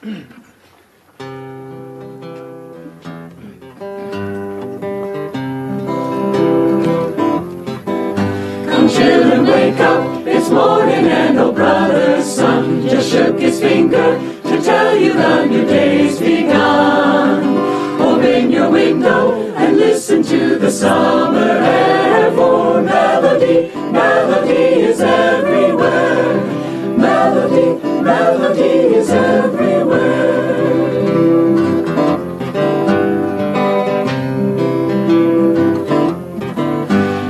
Children, wake up, it's morning and oh brother's son just shook his finger to tell you the new day's begun. Open your window and listen to the summer air, for melody, melody is everywhere. Melody, melody is everywhere.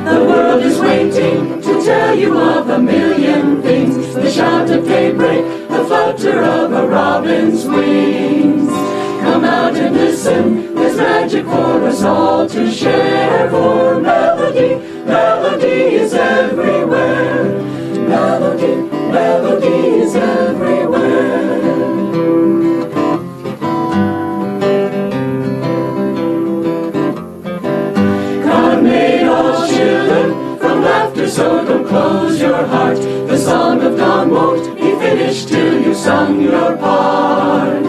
The world is waiting to tell you of a million things, the shout of daybreak, the flutter of a robin's wings. Come out and listen, there's magic for us all to share, for melody, melody is everywhere. Melody, melody is everywhere. God made all children from laughter, so don't close your heart. The song of dawn won't be finished till you've sung your part.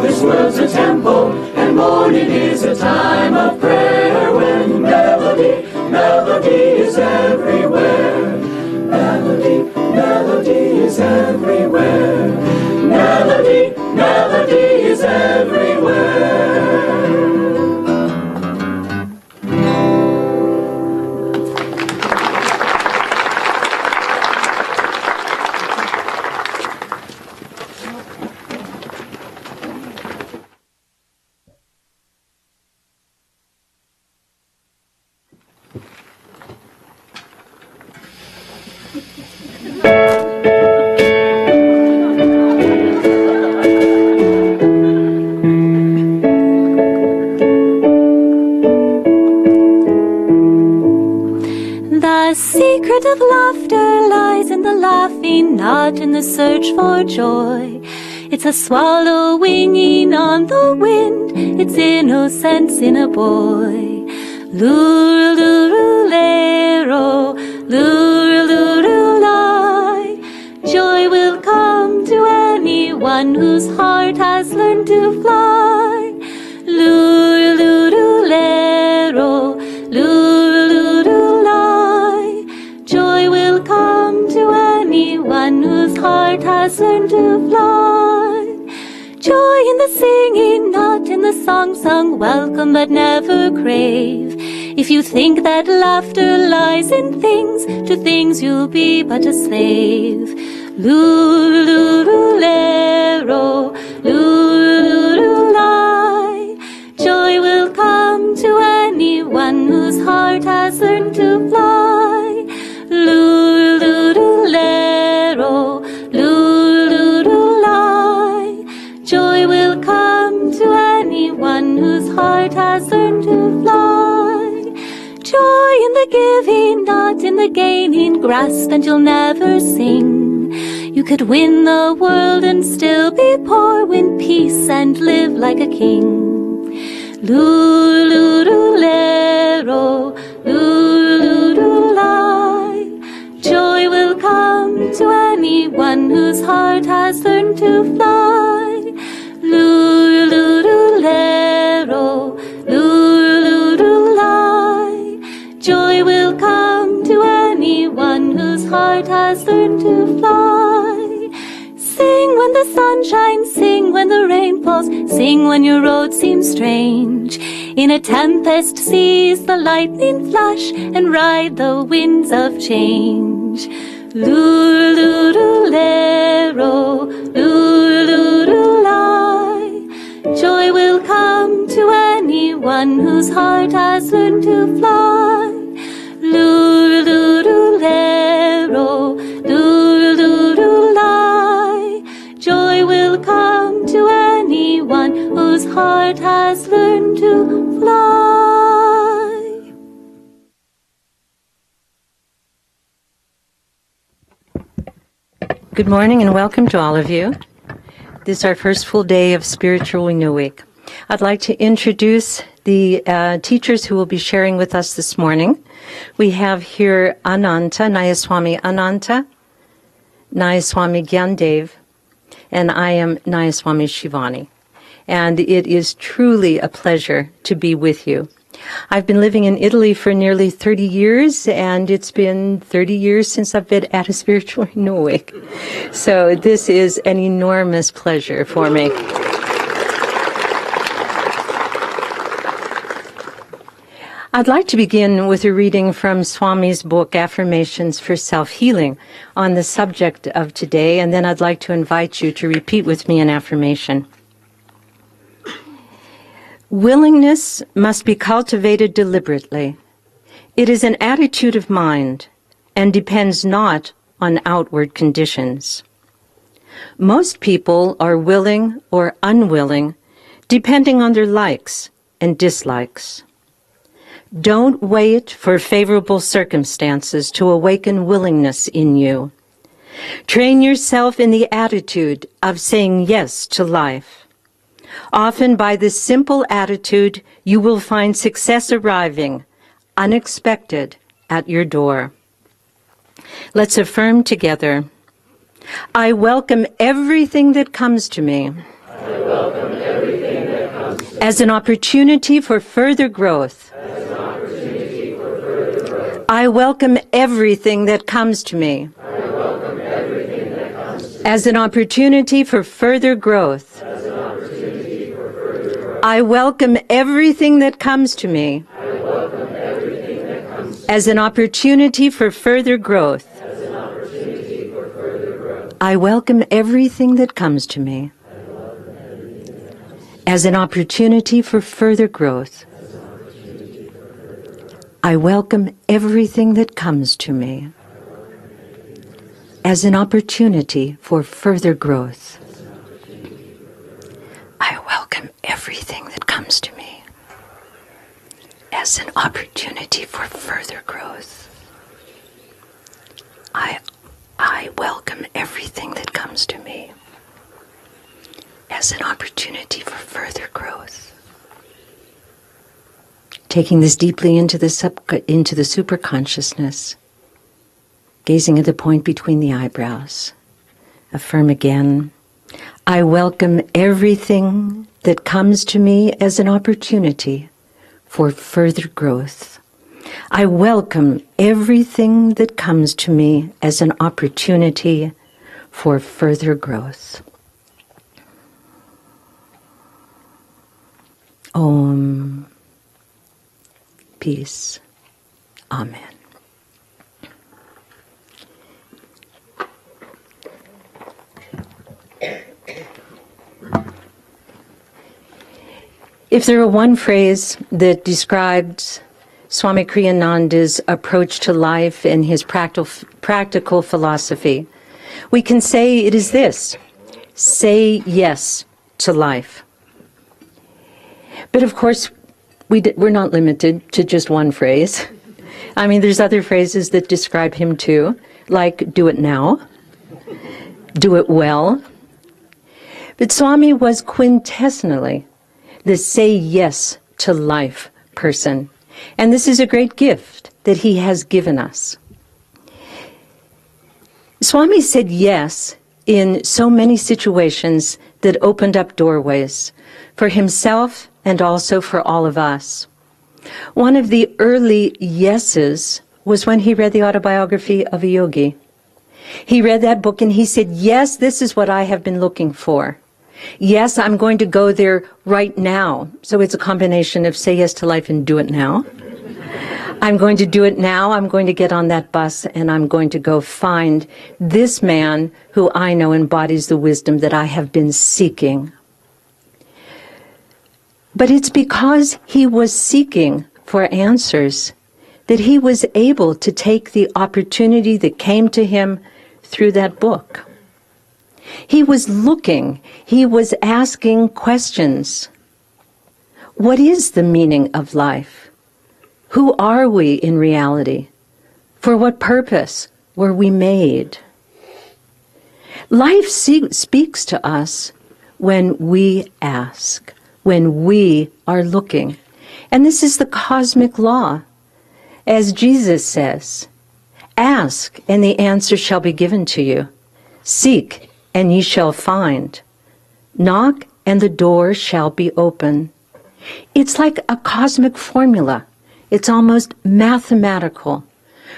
This world's a temple, and morning is a time of prayer, when melody, melody is everywhere. Melody, melody is everywhere. Melody, melody is everywhere. The secret of laughter lies in the laughing, not in the search for joy. It's a swallow winging on the wind, it's innocence in a boy. Lurulurulero, lurulurulai. Joy will come to anyone whose heart has learned to fly. Lurulurulero, lurulurulai. Joy will come to anyone whose heart has learned to fly. Joy in the singing, not in the song sung, welcome but never crave. If you think that laughter lies in things, to things you'll be but a slave. Lurulurulero, lurulurulai. Joy will come to anyone whose heart has learned to fly. Lurulurulero, lurulurulai. Joy will come to anyone whose heart has learned to fly. Joy in the giving, not in the gaining, grasp and you'll never sing. You could win the world and still be poor, win peace and live like a king. Lurulurulero, lurulurulai. Joy will come to anyone whose heart has learned to fly. Lurulurulero, lurulurulai. Joy will come to anyone whose heart has learned to fly. Sing when the sun shines, sing when the rain falls, sing when your road seems strange. In a tempest seize the lightning flash and ride the winds of change. Lurulurulero, lurulurulai. Joy will come to anyone whose heart has learned to fly. Lurulurulero, lurulurulai. Joy will come to anyone whose heart has learned to fly. Good morning and welcome to all of you. This is our first full day of Spiritual Renewal Week. I'd like to introduce the teachers who will be sharing with us this morning. We have here Ananta, Nayaswami Ananta, Nayaswami Gyandev, and I am Nayaswamis Shivani. And it is truly a pleasure to be with you. I've been living in Italy for nearly 30 years, and it's been 30 years since I've been at a Spiritual Renewal Week. So this is an enormous pleasure for me. I'd like to begin with a reading from Swami's book, Affirmations for Self-Healing, on the subject of today, and then I'd like to invite you to repeat with me an affirmation. Willingness must be cultivated deliberately. It is an attitude of mind and depends not on outward conditions. Most people are willing or unwilling, depending on their likes and dislikes. Don't wait for favorable circumstances to awaken willingness in you. Train yourself in the attitude of saying yes to life. Often by this simple attitude, you will find success arriving, unexpected, at your door. Let's affirm together. I welcome everything that comes to me as an opportunity for further growth. I welcome everything that comes to me as an opportunity for further growth. I welcome everything that comes to me as an opportunity for further growth. I welcome everything that comes to me as an opportunity for further growth. I welcome everything that comes to me as an opportunity for further growth. I welcome everything that comes to me as an opportunity for further growth. I welcome everything that comes to me as an opportunity for further growth. Taking this deeply into the superconsciousness, gazing at the point between the eyebrows. Affirm again. I welcome everything that comes to me as an opportunity for further growth. I welcome everything that comes to me as an opportunity for further growth. Om. Peace. Amen. If there were one phrase that describes Swami Kriyananda's approach to life and his practical philosophy, we can say it is this: say yes to life. But of course, we're not limited to just one phrase. I mean, there's other phrases that describe him too, like do it now, do it well. But Swami was quintessentially the say yes to life person. And this is a great gift that he has given us. Swami said yes in so many situations that opened up doorways for himself and also for all of us. One of the early yeses was when he read the autobiography of a yogi. He read that book and he said, yes, this is what I have been looking for. Yes, I'm going to go there right now. So it's a combination of say yes to life and do it now. I'm going to do it now. I'm going to get on that bus and I'm going to go find this man who I know embodies the wisdom that I have been seeking. But it's because he was seeking for answers that he was able to take the opportunity that came to him through that book. He was looking, he was asking questions. What is the meaning of life? Who are we in reality? For what purpose were we made? Life speaks to us when we ask, when we are looking. And this is the cosmic law. As Jesus says, ask and the answer shall be given to you. Seek and ye shall find. Knock, and the door shall be open. It's like a cosmic formula. It's almost mathematical.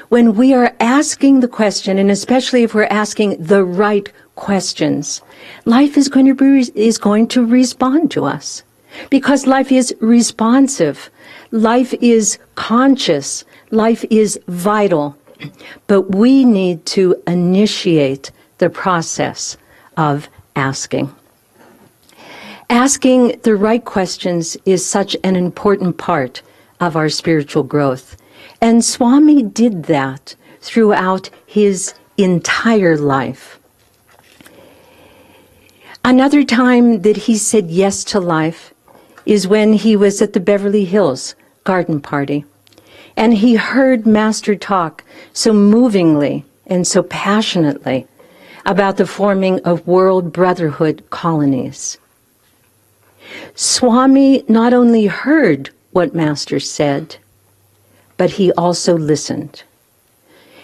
When we are asking the question, and especially if we're asking the right questions, life is going to respond to us. Because life is responsive. Life is conscious. Life is vital. But we need to initiate the process of asking. Asking the right questions is such an important part of our spiritual growth. And Swami did that throughout his entire life. Another time that he said yes to life is when he was at the Beverly Hills garden party. And he heard Master talk so movingly and so passionately about the forming of world brotherhood colonies. Swami not only heard what Master said, but he also listened.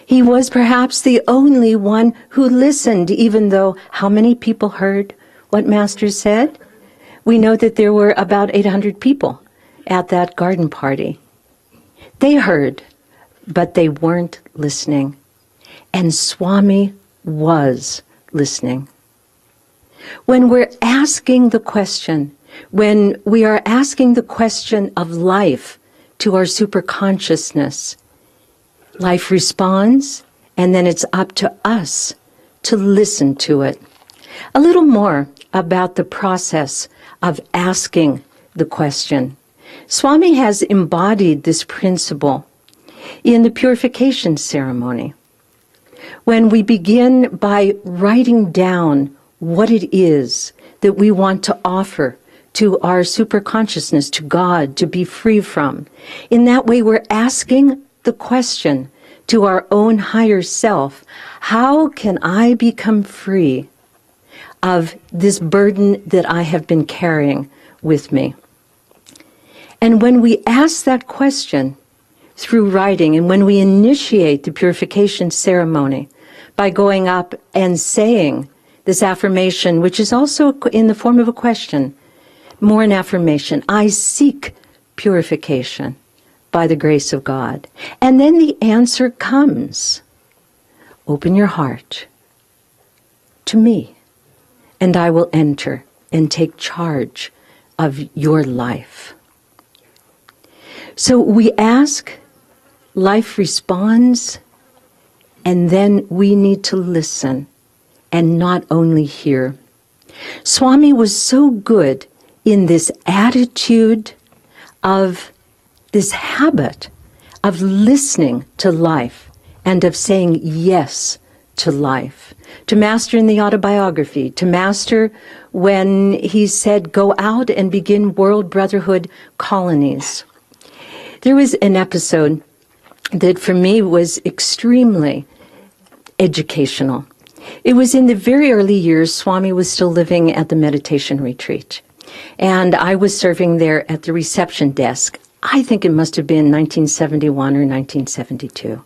He was perhaps the only one who listened, even though how many people heard what Master said? We know that there were about 800 people at that garden party. They heard, but they weren't listening. And Swami was listening. When we're asking the question, when we are asking the question of life to our superconsciousness, life responds, and then it's up to us to listen to it. A little more about the process of asking the question. Swami has embodied this principle in the purification ceremony. When we begin by writing down what it is that we want to offer to our superconsciousness, to God, to be free from. In that way, we're asking the question to our own higher self, how can I become free of this burden that I have been carrying with me? And when we ask that question through writing, and when we initiate the purification ceremony by going up and saying this affirmation, which is also in the form of a question, more an affirmation, I seek purification by the grace of God. And then the answer comes. Open your heart to me, and I will enter and take charge of your life. So we ask, life responds, and then we need to listen and not only hear. Swami was so good in this attitude of this habit of listening to life and of saying yes to life. To Master in the autobiography, to Master when he said, go out and begin world brotherhood colonies. There was an episode that for me was extremely educational. It was in the very early years. Swami was still living at the meditation retreat. And I was serving there at the reception desk. I think it must have been 1971 or 1972.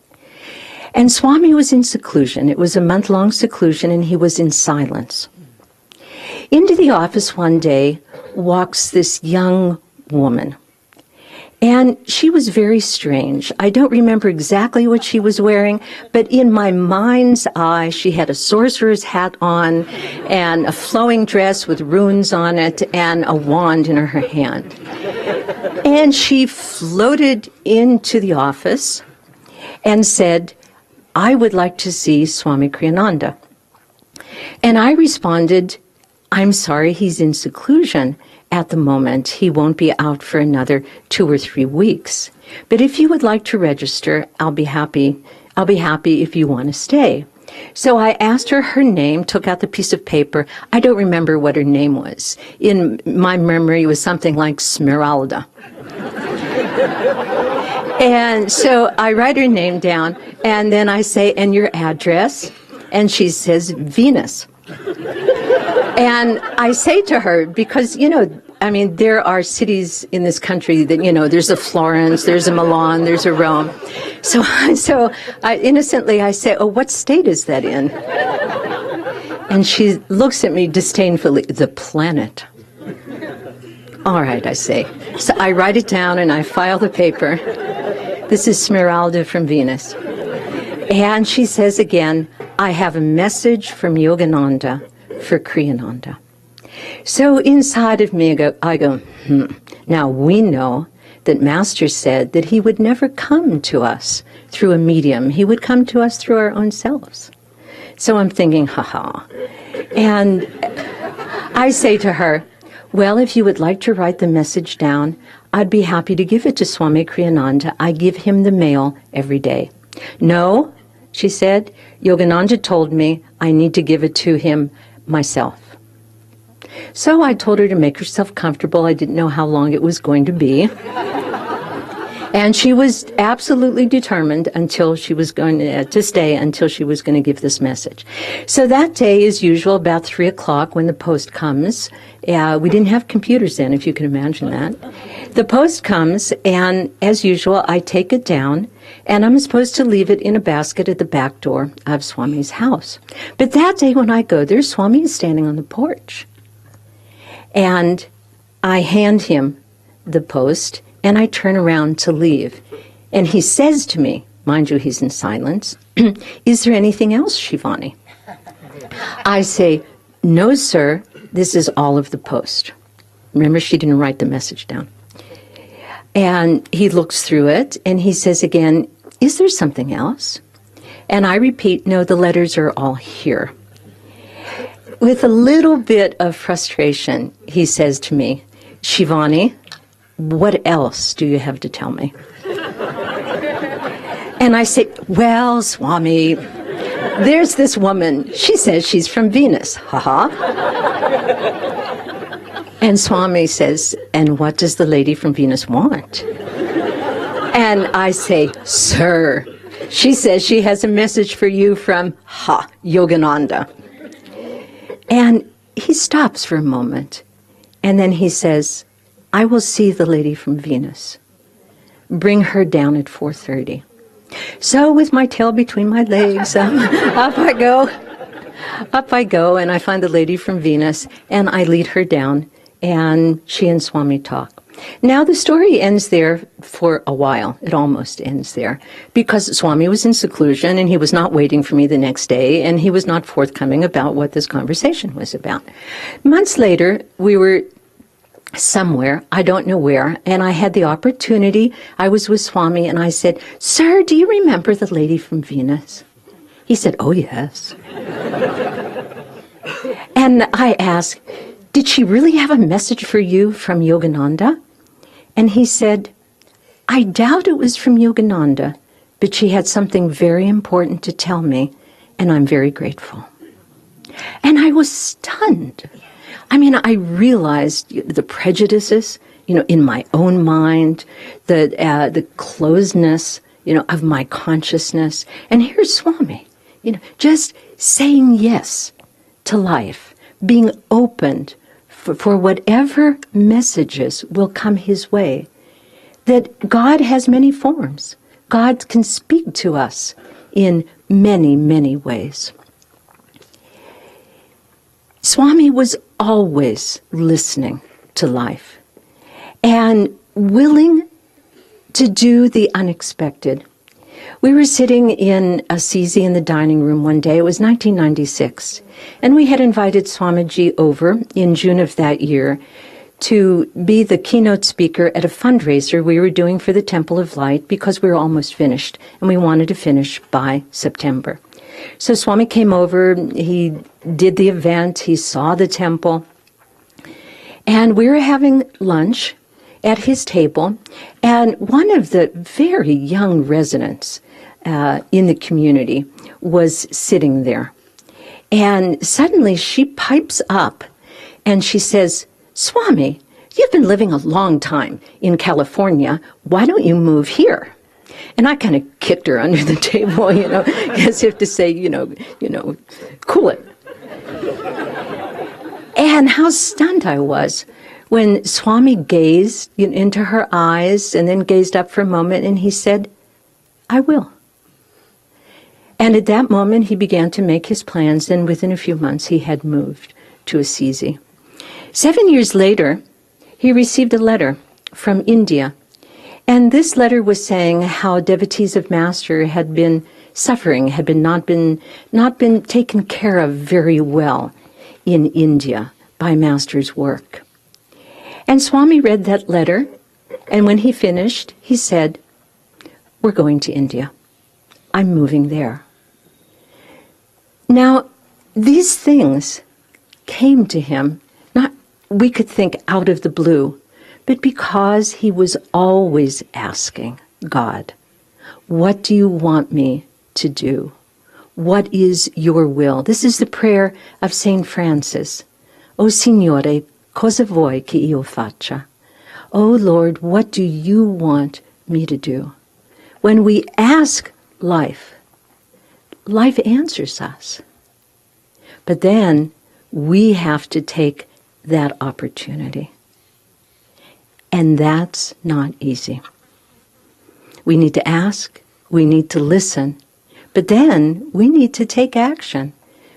And Swami was in seclusion. It was a month-long seclusion, and he was in silence. Into the office one day walks this young woman. And she was very strange. I don't remember exactly what she was wearing, but in my mind's eye, she had a sorcerer's hat on and a flowing dress with runes on it and a wand in her hand. And she floated into the office and said, I would like to see Swami Kriyananda. And I responded, I'm sorry, he's in seclusion at the moment. He won't be out for another 2 or 3 weeks. But if you would like to register, I'll be happy if you want to stay. So I asked her her name, took out the piece of paper. I don't remember what her name was. In my memory, it was something like Smeralda. And so I write her name down, and then I say, and your address? And she says, Venus. And I say to her, because, there are cities in this country that, there's a Florence, there's a Milan, there's a Rome. So I innocently say, oh, what state is that in? And she looks at me disdainfully, the planet. All right, I say. So I write it down and I file the paper. This is Smeralda from Venus. And she says again, I have a message from Yogananda for Kriyananda. So inside of me, I go, Now we know that Master said that he would never come to us through a medium. He would come to us through our own selves. So I'm thinking, And I say to her, well, if you would like to write the message down, I'd be happy to give it to Swami Kriyananda. I give him the mail every day. No, she said, Yogananda told me I need to give it to him myself. So I told her to make herself comfortable. I didn't know how long it was going to be. And she was absolutely determined until she was going to stay until she was going to give this message. So that day, as usual, about 3 o'clock when the post comes, we didn't have computers then, if you can imagine that. The post comes, and as usual, I take it down, and I'm supposed to leave it in a basket at the back door of Swami's house. But that day when I go there, Swami is standing on the porch. And I hand him the post, and I turn around to leave. And he says to me, mind you, he's in silence, is there anything else, Shivani? I say, no, sir, this is all of the post. Remember, she didn't write the message down. And he looks through it, and he says again, is there something else? And I repeat, no, the letters are all here. With a little bit of frustration, he says to me, Shivani, what else do you have to tell me? And I say, well, Swami, there's this woman. She says she's from Venus. And Swami says, and what does the lady from Venus want? And I say, sir, she says she has a message for you from, Yogananda. And he stops for a moment, and then he says, I will see the lady from Venus. Bring her down at 4:30. So with my tail between my legs, up I go, and I find the lady from Venus, and I lead her down, and she and Swami talk. Now the story ends there for a while. It almost ends there, because Swami was in seclusion, and he was not waiting for me the next day, and he was not forthcoming about what this conversation was about. Months later, we were somewhere, I don't know where, and I had the opportunity. I was with Swami, and I said, sir, do you remember the lady from Venus? He said, oh, yes. And I asked, did she really have a message for you from Yogananda? And he said, I doubt it was from Yogananda, but she had something very important to tell me, and I'm very grateful. And I was stunned. I mean, I realized the prejudices, in my own mind, the closedness, of my consciousness. And here's Swami, just saying yes to life, being opened for whatever messages will come his way. That God has many forms. God can speak to us in many, many ways. Swami was always listening to life and willing to do the unexpected. We were sitting in Assisi in the dining room one day. It was 1996, and we had invited Swamiji over in June of that year to be the keynote speaker at a fundraiser we were doing for the Temple of Light, because we were almost finished, and we wanted to finish by September. So Swami came over, he did the event, he saw the temple, and we were having lunch at his table, and one of the very young residents in the community was sitting there. And suddenly she pipes up and she says, Swami, you've been living a long time in California. Why don't you move here? And I kind of kicked her under the table, as if to say, cool it. And how stunned I was when Swami gazed into her eyes and then gazed up for a moment, and he said, I will. And at that moment, he began to make his plans, and within a few months, he had moved to Assisi. 7 years later, he received a letter from India. And this letter was saying how devotees of Master had been suffering, had not been taken care of very well in India by Master's work. And Swami read that letter, and when he finished, he said, "We're going to India. I'm moving there." Now, these things came to him, not, we could think, out of the blue, but because he was always asking God, "What do you want me to do? What is your will?" This is the prayer of St. Francis. "O Signore, cosa vuoi che io faccia?" "O Lord, what do you want me to do?" When we ask life, life answers us. But then we have to take that opportunity. And that's not easy. We need to ask, we need to listen, but then we need to take action.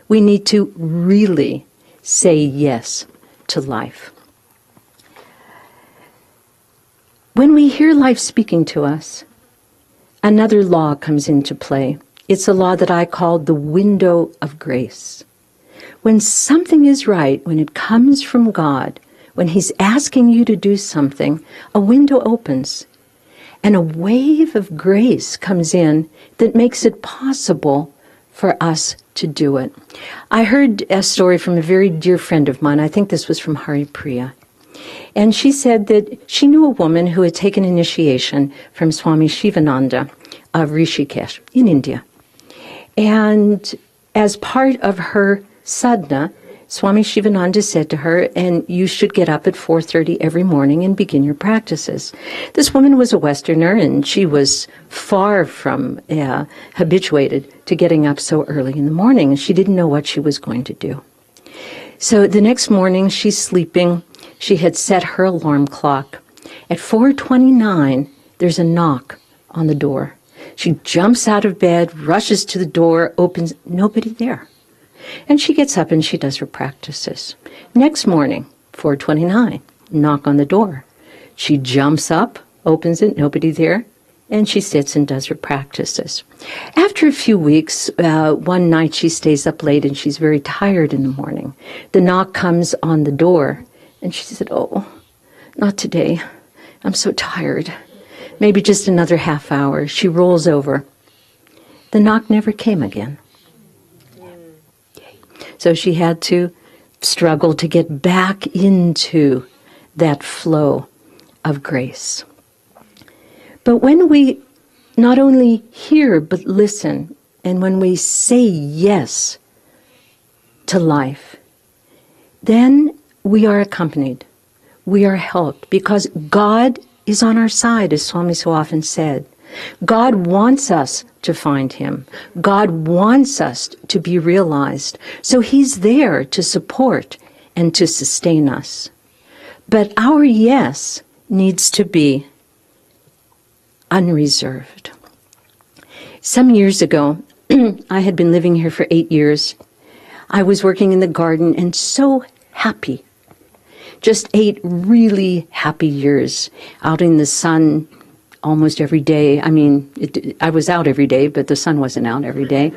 We need to really say yes to life. When we hear life speaking to us, another law comes into play. It's a law that I call the window of grace. When something is right, when it comes from God, when He's asking you to do something, a window opens and a wave of grace comes in that makes it possible for us to do it. I heard a story from a very dear friend of mine. I think this was from Hari Priya. And she said that she knew a woman who had taken initiation from Swami Shivananda of Rishikesh in India. And as part of her sadhana, Swami Shivananda said to her, "And you should get up at 4:30 every morning and begin your practices." This woman was a Westerner, and she was far from habituated to getting up so early in the morning, and she didn't know what she was going to do. So the next morning, she's sleeping. She had set her alarm clock. At 4:29, there's a knock on the door. She jumps out of bed, rushes to the door, opens, nobody there. And she gets up and she does her practices. Next morning, 4:29, knock on the door. She jumps up, opens it, nobody there, and she sits and does her practices. After a few weeks, one night she stays up late and she's very tired in the morning. The knock comes on the door, and she said, "Oh, not today. I'm so tired. Maybe just another half hour." She rolls over. The knock never came again. So she had to struggle to get back into that flow of grace. But when we not only hear but listen, and when we say yes to life, then we are accompanied, we are helped, because God is on our side, as Swami so often said. God wants us to find Him. God wants us to be realized. So He's there to support and to sustain us. But our yes needs to be unreserved. Some years ago, I had been living here for 8 years. I was working in the garden and so happy. Just 8 really happy years out in the sun almost every day. I mean, I was out every day, but the sun wasn't out every day.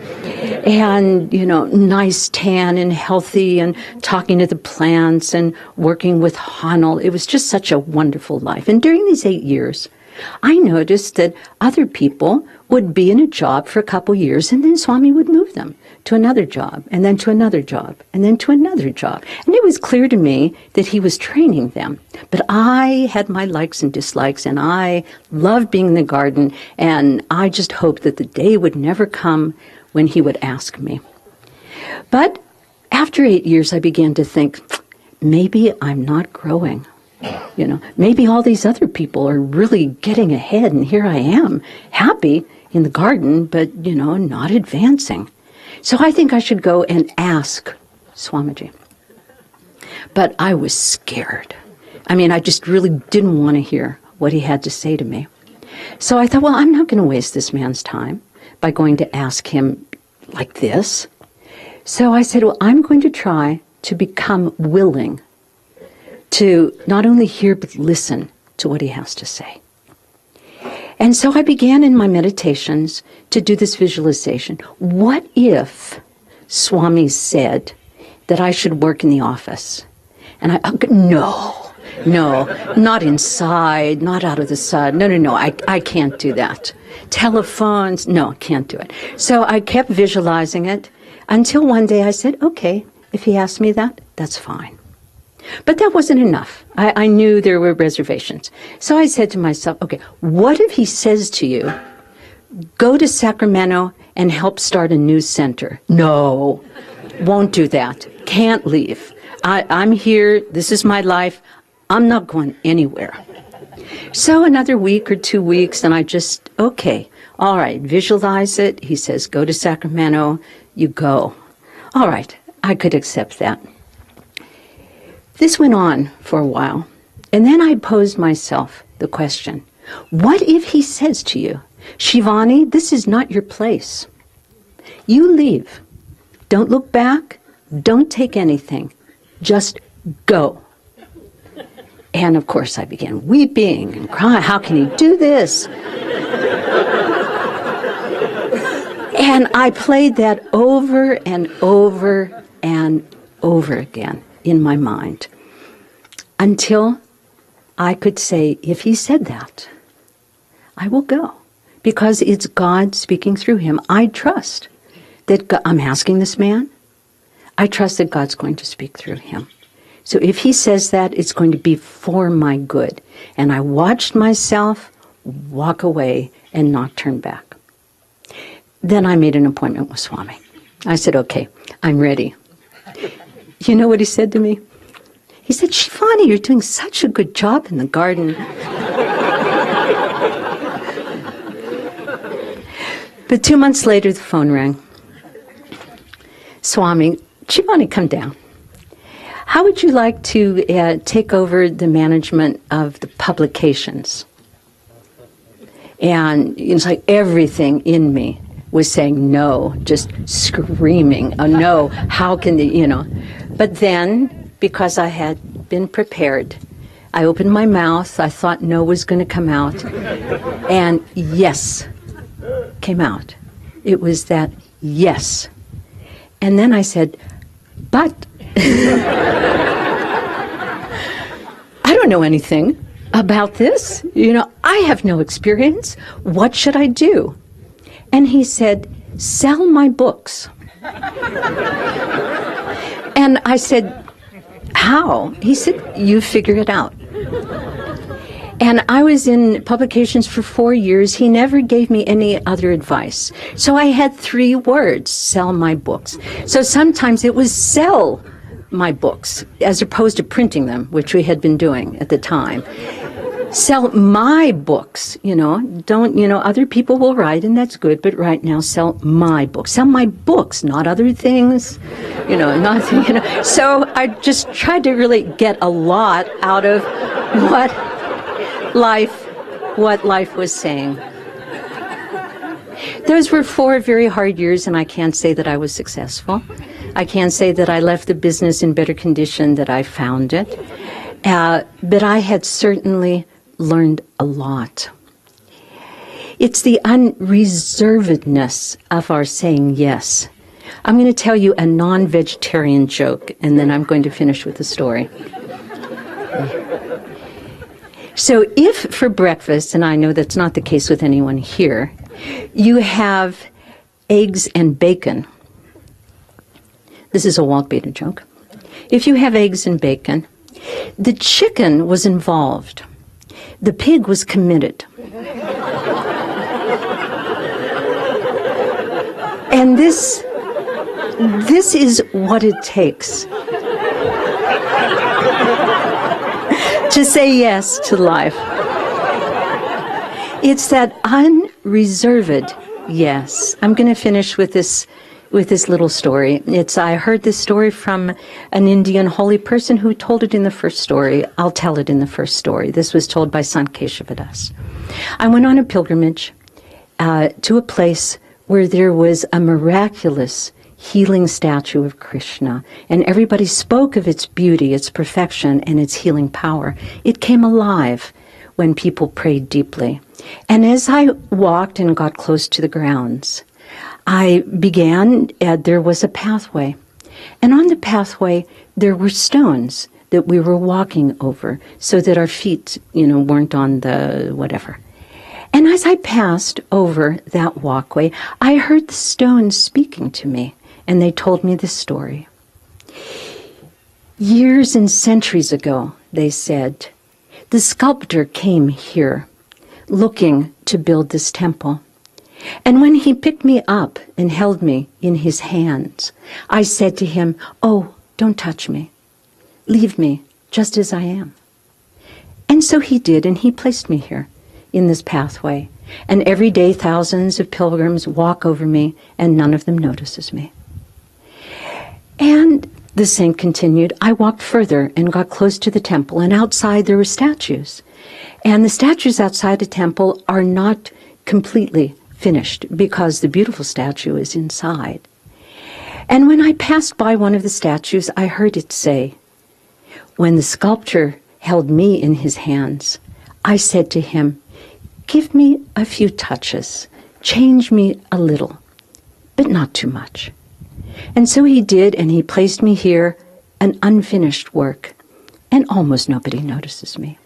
And, nice tan and healthy and talking to the plants and working with Hanel. It was just such a wonderful life. And during these 8 years, I noticed that other people would be in a job for a couple years, and then Swami would move them to another job, and then to another job, and then to another job. And it was clear to me that he was training them. But I had my likes and dislikes, and I loved being in the garden, and I just hoped that the day would never come when he would ask me. But after 8 years, I began to think, maybe I'm not growing. Maybe all these other people are really getting ahead, and here I am, happy in the garden, but, not advancing. So I think I should go and ask Swamiji. But I was scared. I just really didn't want to hear what he had to say to me. So I thought, well, I'm not going to waste this man's time by going to ask him like this. So I said, well, I'm going to try to become willing to not only hear but listen to what he has to say. And so I began in my meditations to do this visualization. What if Swami said that I should work in the office? And no, not inside, not out of the sun. No, I can't do that. Telephones, no, can't do it. So I kept visualizing it until one day I said, okay, if he asked me that, that's fine. But that wasn't enough. I knew there were reservations. So I said to myself, okay, what if he says to you, go to Sacramento and help start a news center? No, won't do that. Can't leave. I'm here. This is my life. I'm not going anywhere. So another week or 2 weeks, and I just, okay, all right, visualize it. He says, go to Sacramento. You go. All right, I could accept that. This went on for a while, and then I posed myself the question, what if he says to you, Shivani, this is not your place. You leave. Don't look back. Don't take anything. Just go. And of course I began weeping and crying. How can he do this? And I played that over and over and over again in my mind until I could say, if he said that, I will go. Because it's God speaking through him. I trust that God, I'm asking this man. I trust that God's going to speak through him. So if he says that, it's going to be for my good. And I watched myself walk away and not turn back. Then I made an appointment with Swami. I said, okay, I'm ready. You know what he said to me? He said, Shivani, you're doing such a good job in the garden. But 2 months later, the phone rang. Swami, Shivani, come down. How would you like to take over the management of the publications? And it's like everything in me was saying no, just screaming, oh no, how can they, But then, because I had been prepared, I opened my mouth, I thought no was going to come out, and yes came out. It was that yes. And then I said, but I don't know anything about this. I have no experience. What should I do? And he said, sell my books. And I said, how? He said, you figure it out. And I was in publications for 4 years. He never gave me any other advice. So I had 3 words, sell my books. So sometimes it was sell my books, as opposed to printing them, which we had been doing at the time. Sell my books, don't, other people will write, and that's good, but right now, sell my books. Sell my books, not other things, not. So I just tried to really get a lot out of what life was saying. Those were 4 very hard years, and I can't say that I was successful. I can't say that I left the business in better condition than I found it. But I had certainly learned a lot. It's the unreservedness of our saying yes. I'm going to tell you a non-vegetarian joke, and then I'm going to finish with the story. So if for breakfast, and I know that's not the case with anyone here, you have eggs and bacon. This is a Walt Beta joke. If you have eggs and bacon, the chicken was involved. The pig was committed. And this is what it takes to say yes to life. It's that unreserved yes. I'm going to finish with this little story. I heard this story from an Indian holy person who told it in the first story. I'll tell it in the first story. This was told by Sant Keshavadas. I went on a pilgrimage to a place where there was a miraculous healing statue of Krishna, and everybody spoke of its beauty, its perfection, and its healing power. It came alive when people prayed deeply. And as I walked and got close to the grounds, there was a pathway. And on the pathway, there were stones that we were walking over so that our feet, weren't on the whatever. And as I passed over that walkway, I heard the stones speaking to me, and they told me this story. Years and centuries ago, they said, the sculptor came here looking to build this temple. And when he picked me up and held me in his hands, I said to him, "Oh, don't touch me. Leave me just as I am." And so he did, and he placed me here in this pathway. And every day thousands of pilgrims walk over me, and none of them notices me. And the saint continued, I walked further and got close to the temple, and outside there were statues. And the statues outside the temple are not completely finished because the beautiful statue is inside. And when I passed by one of the statues, I heard it say, when the sculptor held me in his hands, I said to him, "Give me a few touches, change me a little, but not too much." And so he did, and he placed me here, an unfinished work, and almost nobody notices me.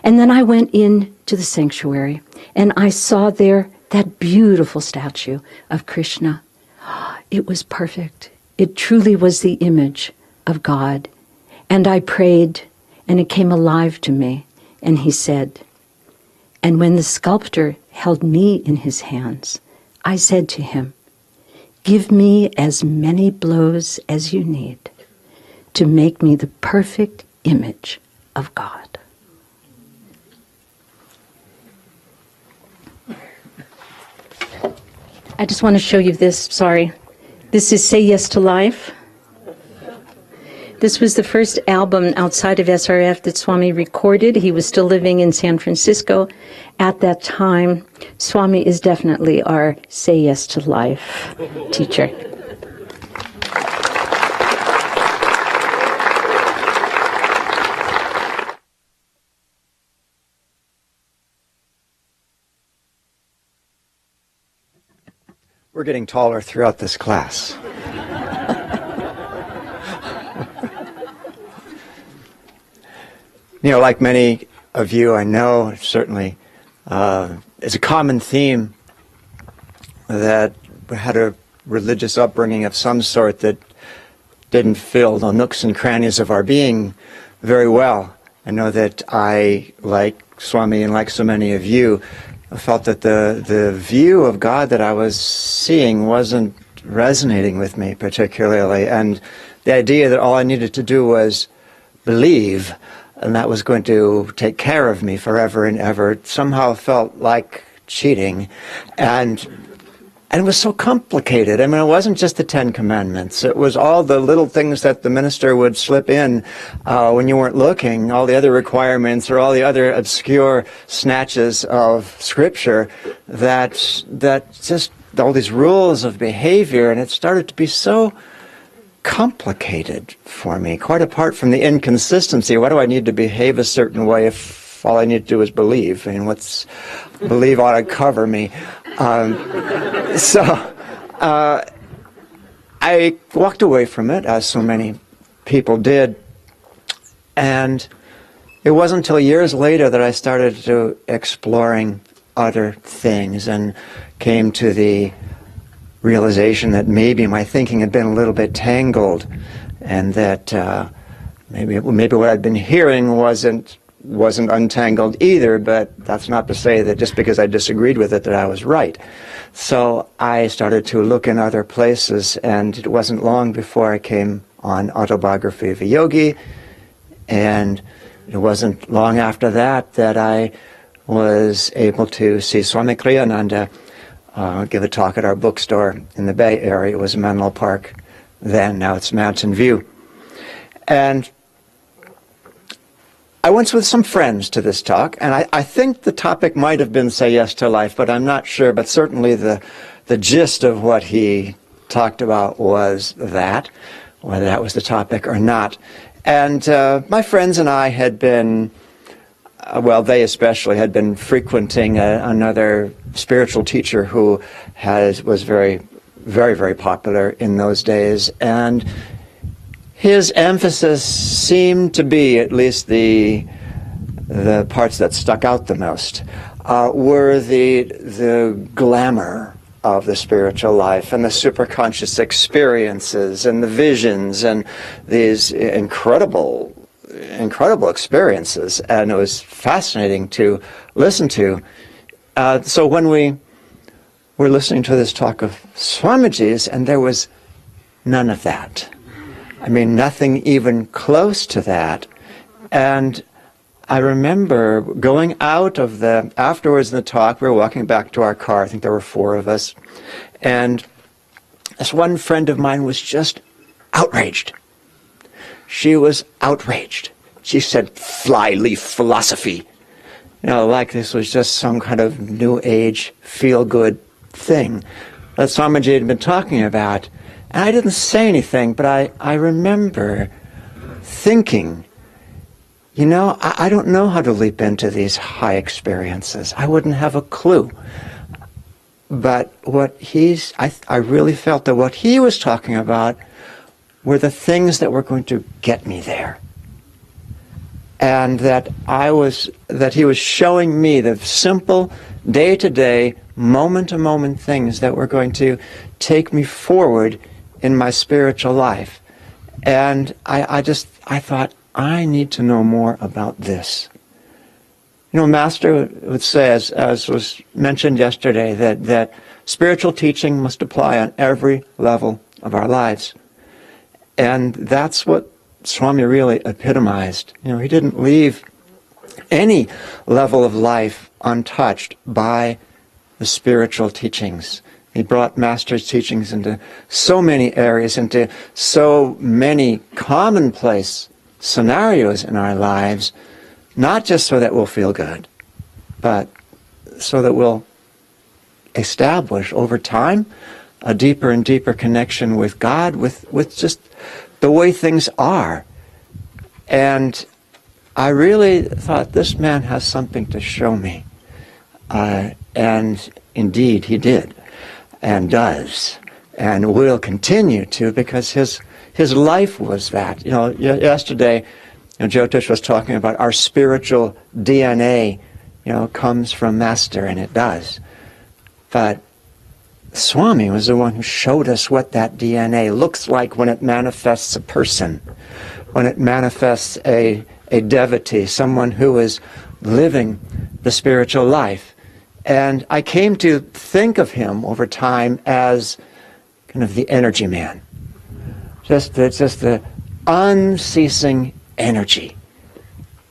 And then I went into the sanctuary, and I saw there that beautiful statue of Krishna. It was perfect. It truly was the image of God. And I prayed, and it came alive to me, and he said, and when the sculptor held me in his hands, I said to him, "Give me as many blows as you need to make me the perfect image of God." I just want to show you this, sorry. This is Say Yes to Life. This was the first album outside of SRF that Swami recorded. He was still living in San Francisco at that time. Swami is definitely our Say Yes to Life teacher. We're getting taller throughout this class. Like many of you, I know, certainly, it's a common theme that we had a religious upbringing of some sort that didn't fill the nooks and crannies of our being very well. I know that I, like Swami and like so many of you, felt that the view of God that I was seeing wasn't resonating with me particularly, and the idea that all I needed to do was believe, and that was going to take care of me forever and ever, somehow felt like cheating, and it was so complicated. I mean, it wasn't just the Ten Commandments. It was all the little things that the minister would slip in when you weren't looking, all the other requirements or all the other obscure snatches of Scripture that just, all these rules of behavior, and it started to be so complicated for me, quite apart from the inconsistency. Why do I need to behave a certain way if all I need to do is believe? I mean, believe ought to cover me. So I walked away from it, as so many people did, and it wasn't until years later that I started to exploring other things and came to the realization that maybe my thinking had been a little bit tangled, and that maybe what I'd been hearing wasn't untangled either, but that's not to say that just because I disagreed with it that I was right. So I started to look in other places, and it wasn't long before I came on Autobiography of a Yogi, and it wasn't long after that that I was able to see Swami Kriyananda give a talk at our bookstore in the Bay Area. It was Menlo Park then, now it's Mountain View. And I went with some friends to this talk, and I think the topic might have been Say Yes to Life, but I'm not sure. But certainly the the gist of what he talked about was that, whether that was the topic or not. And my friends and I had been, well, they especially had been frequenting another spiritual teacher who was very, very, very popular in those days. And his emphasis seemed to be, at least the parts that stuck out the most, were the glamour of the spiritual life and the superconscious experiences and the visions and these incredible experiences. And it was fascinating to listen to. So when we were listening to this talk of Swamiji's, and there was none of that. I mean, nothing even close to that. And I remember going out of afterwards in the talk, we were walking back to our car, I think there were 4 of us, and this one friend of mine was just outraged. She was outraged. She said, flyleaf philosophy. You know, like this was just some kind of new age, feel-good thing that Swamiji had been talking about. And I didn't say anything, but I remember thinking, you know, I don't know how to leap into these high experiences. I wouldn't have a clue. But I really felt that what he was talking about were the things that were going to get me there. And that he was showing me the simple, day-to-day, moment-to-moment things that were going to take me forward in my spiritual life. And I thought, I need to know more about this. You know, Master would say, as was mentioned yesterday, that spiritual teaching must apply on every level of our lives. And that's what Swami really epitomized. You know, he didn't leave any level of life untouched by the spiritual teachings. He brought Master's teachings into so many areas, into so many commonplace scenarios in our lives, not just so that we'll feel good, but so that we'll establish over time a deeper and deeper connection with God, with just the way things are. And I really thought, this man has something to show me. And indeed he did, and does, and will continue to, because his life was that. You know, yesterday, Jyotish was talking about our spiritual DNA, you know, comes from Master, and it does. But Swami was the one who showed us what that DNA looks like when it manifests a person, when it manifests a devotee, someone who is living the spiritual life. And I came to think of him over time as kind of the energy man. Just the unceasing energy,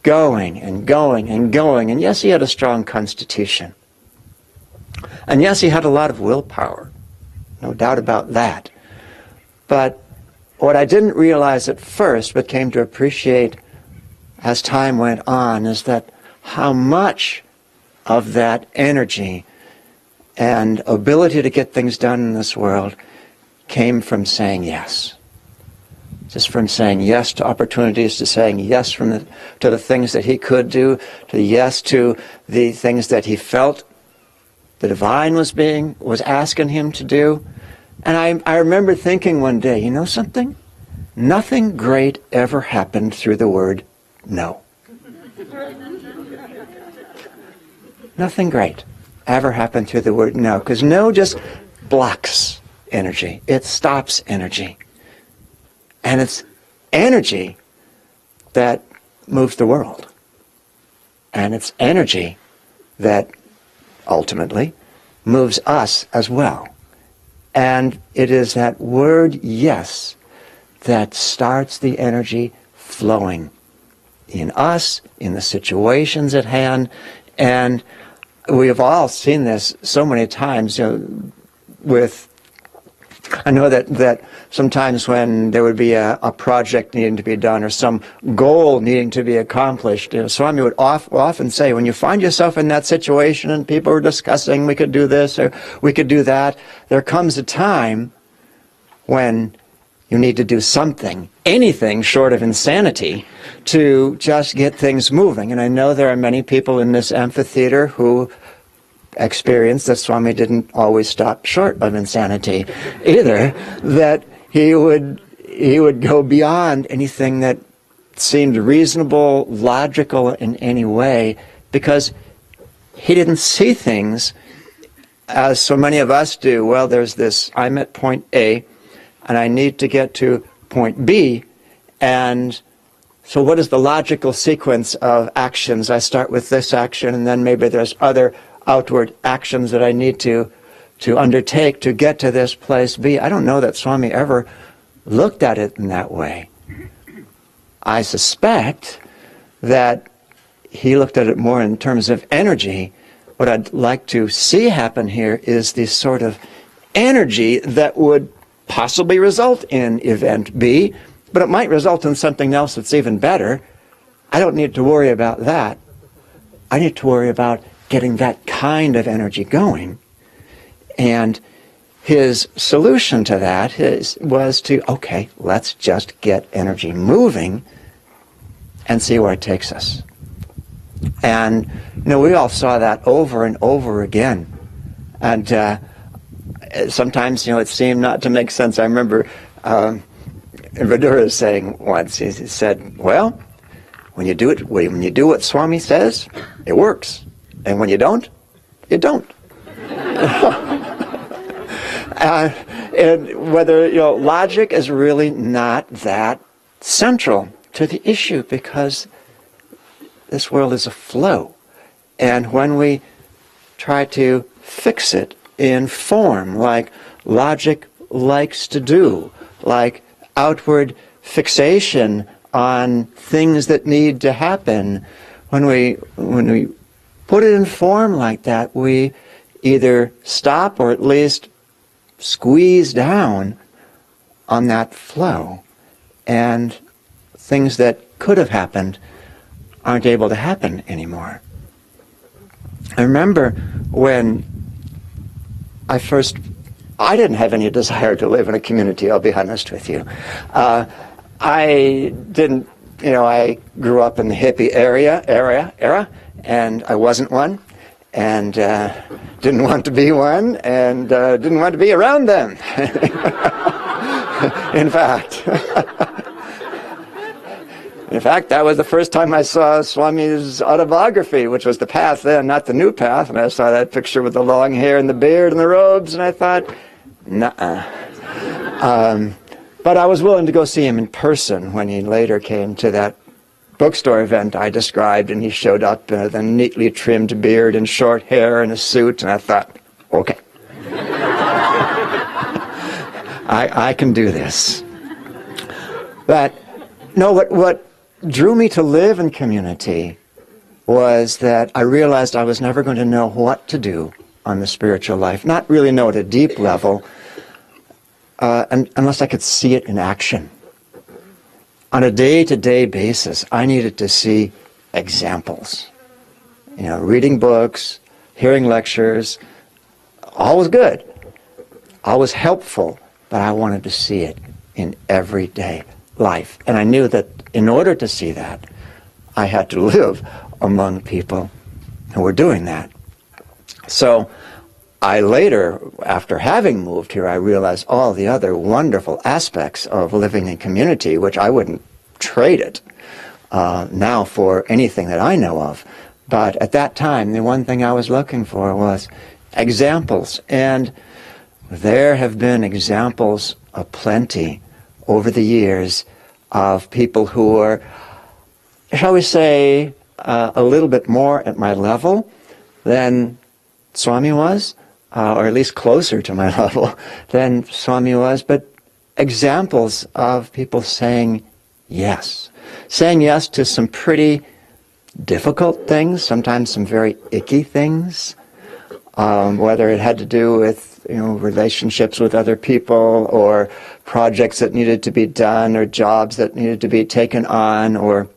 going and going and going. And yes, he had a strong constitution. And yes, he had a lot of willpower, no doubt about that. But what I didn't realize at first, but came to appreciate as time went on, is that how much of that energy and ability to get things done in this world came from saying yes. Just from saying yes to opportunities, to saying yes to the things that he could do, to yes to the things that he felt the divine was asking him to do. And I remember thinking one day, you know something? Nothing great ever happened through the word no. Nothing great ever happened through the word no, because no just blocks energy. It stops energy. And it's energy that moves the world. And it's energy that ultimately moves us as well. And it is that word yes that starts the energy flowing in us, in the situations at hand. And we have all seen this so many times, you know, with I know that sometimes when there would be a project needing to be done or some goal needing to be accomplished, Swami would often say, when you find yourself in that situation and people are discussing, we could do this or we could do that, there comes a time when you need to do something, anything short of insanity, to just get things moving. And I know there are many people in this amphitheater who experience that Swami didn't always stop short of insanity either, that he would go beyond anything that seemed reasonable, logical in any way, because he didn't see things as so many of us do. Well, there's this, I'm at point A, and I need to get to point B, and so what is the logical sequence of actions? I start with this action, and then maybe there's other outward actions that I need to undertake to get to this place B. I don't know that Swami ever looked at it in that way. I suspect that he looked at it more in terms of energy. What I'd like to see happen here is this sort of energy that would possibly result in event B, but it might result in something else that's even better. I don't need to worry about that. I need to worry about getting that kind of energy going. And his solution to that was to, okay, let's just get energy moving and see where it takes us. And, we all saw that over and over again. And sometimes, it seemed not to make sense. I remember Vidura saying once, he said, well, when you do what Swami says, it works. And when you don't, you don't. And whether, logic is really not that central to the issue, because this world is a flow. And when we try to fix it in form, like logic likes to do, like outward fixation on things that need to happen, when we put it in form like that, we either stop or at least squeeze down on that flow, and things that could have happened aren't able to happen anymore. I remember when I didn't have any desire to live in a community, I'll be honest with you. I didn't, I grew up in the hippie era, and I wasn't one, and didn't want to be one, and didn't want to be around them. In fact, that was the first time I saw Swami's autobiography, which was The Path then, not The New Path, and I saw that picture with the long hair and the beard and the robes, and I thought, nuh-uh. But I was willing to go see him in person when he later came to that bookstore event I described, and he showed up with a neatly trimmed beard and short hair and a suit, and I thought, okay. I can do this. But, no, what drew me to live in community was that I realized I was never going to know what to do on the spiritual life, not really know at a deep level, unless I could see it in action. On a day-to-day basis, I needed to see examples. Reading books, hearing lectures, all was good, all was helpful, but I wanted to see it in everyday life. And I knew that in order to see that, I had to live among people who were doing that. So I later, after having moved here, I realized all the other wonderful aspects of living in community, which I wouldn't trade it now for anything that I know of. But at that time, the one thing I was looking for was examples. And there have been examples aplenty over the years of people who are, shall we say, a little bit more at my level than Swami was, or at least closer to my level than Swami was, but examples of people saying yes to some pretty difficult things, sometimes some very icky things, whether it had to do with relationships with other people, or projects that needed to be done, or jobs that needed to be taken on, or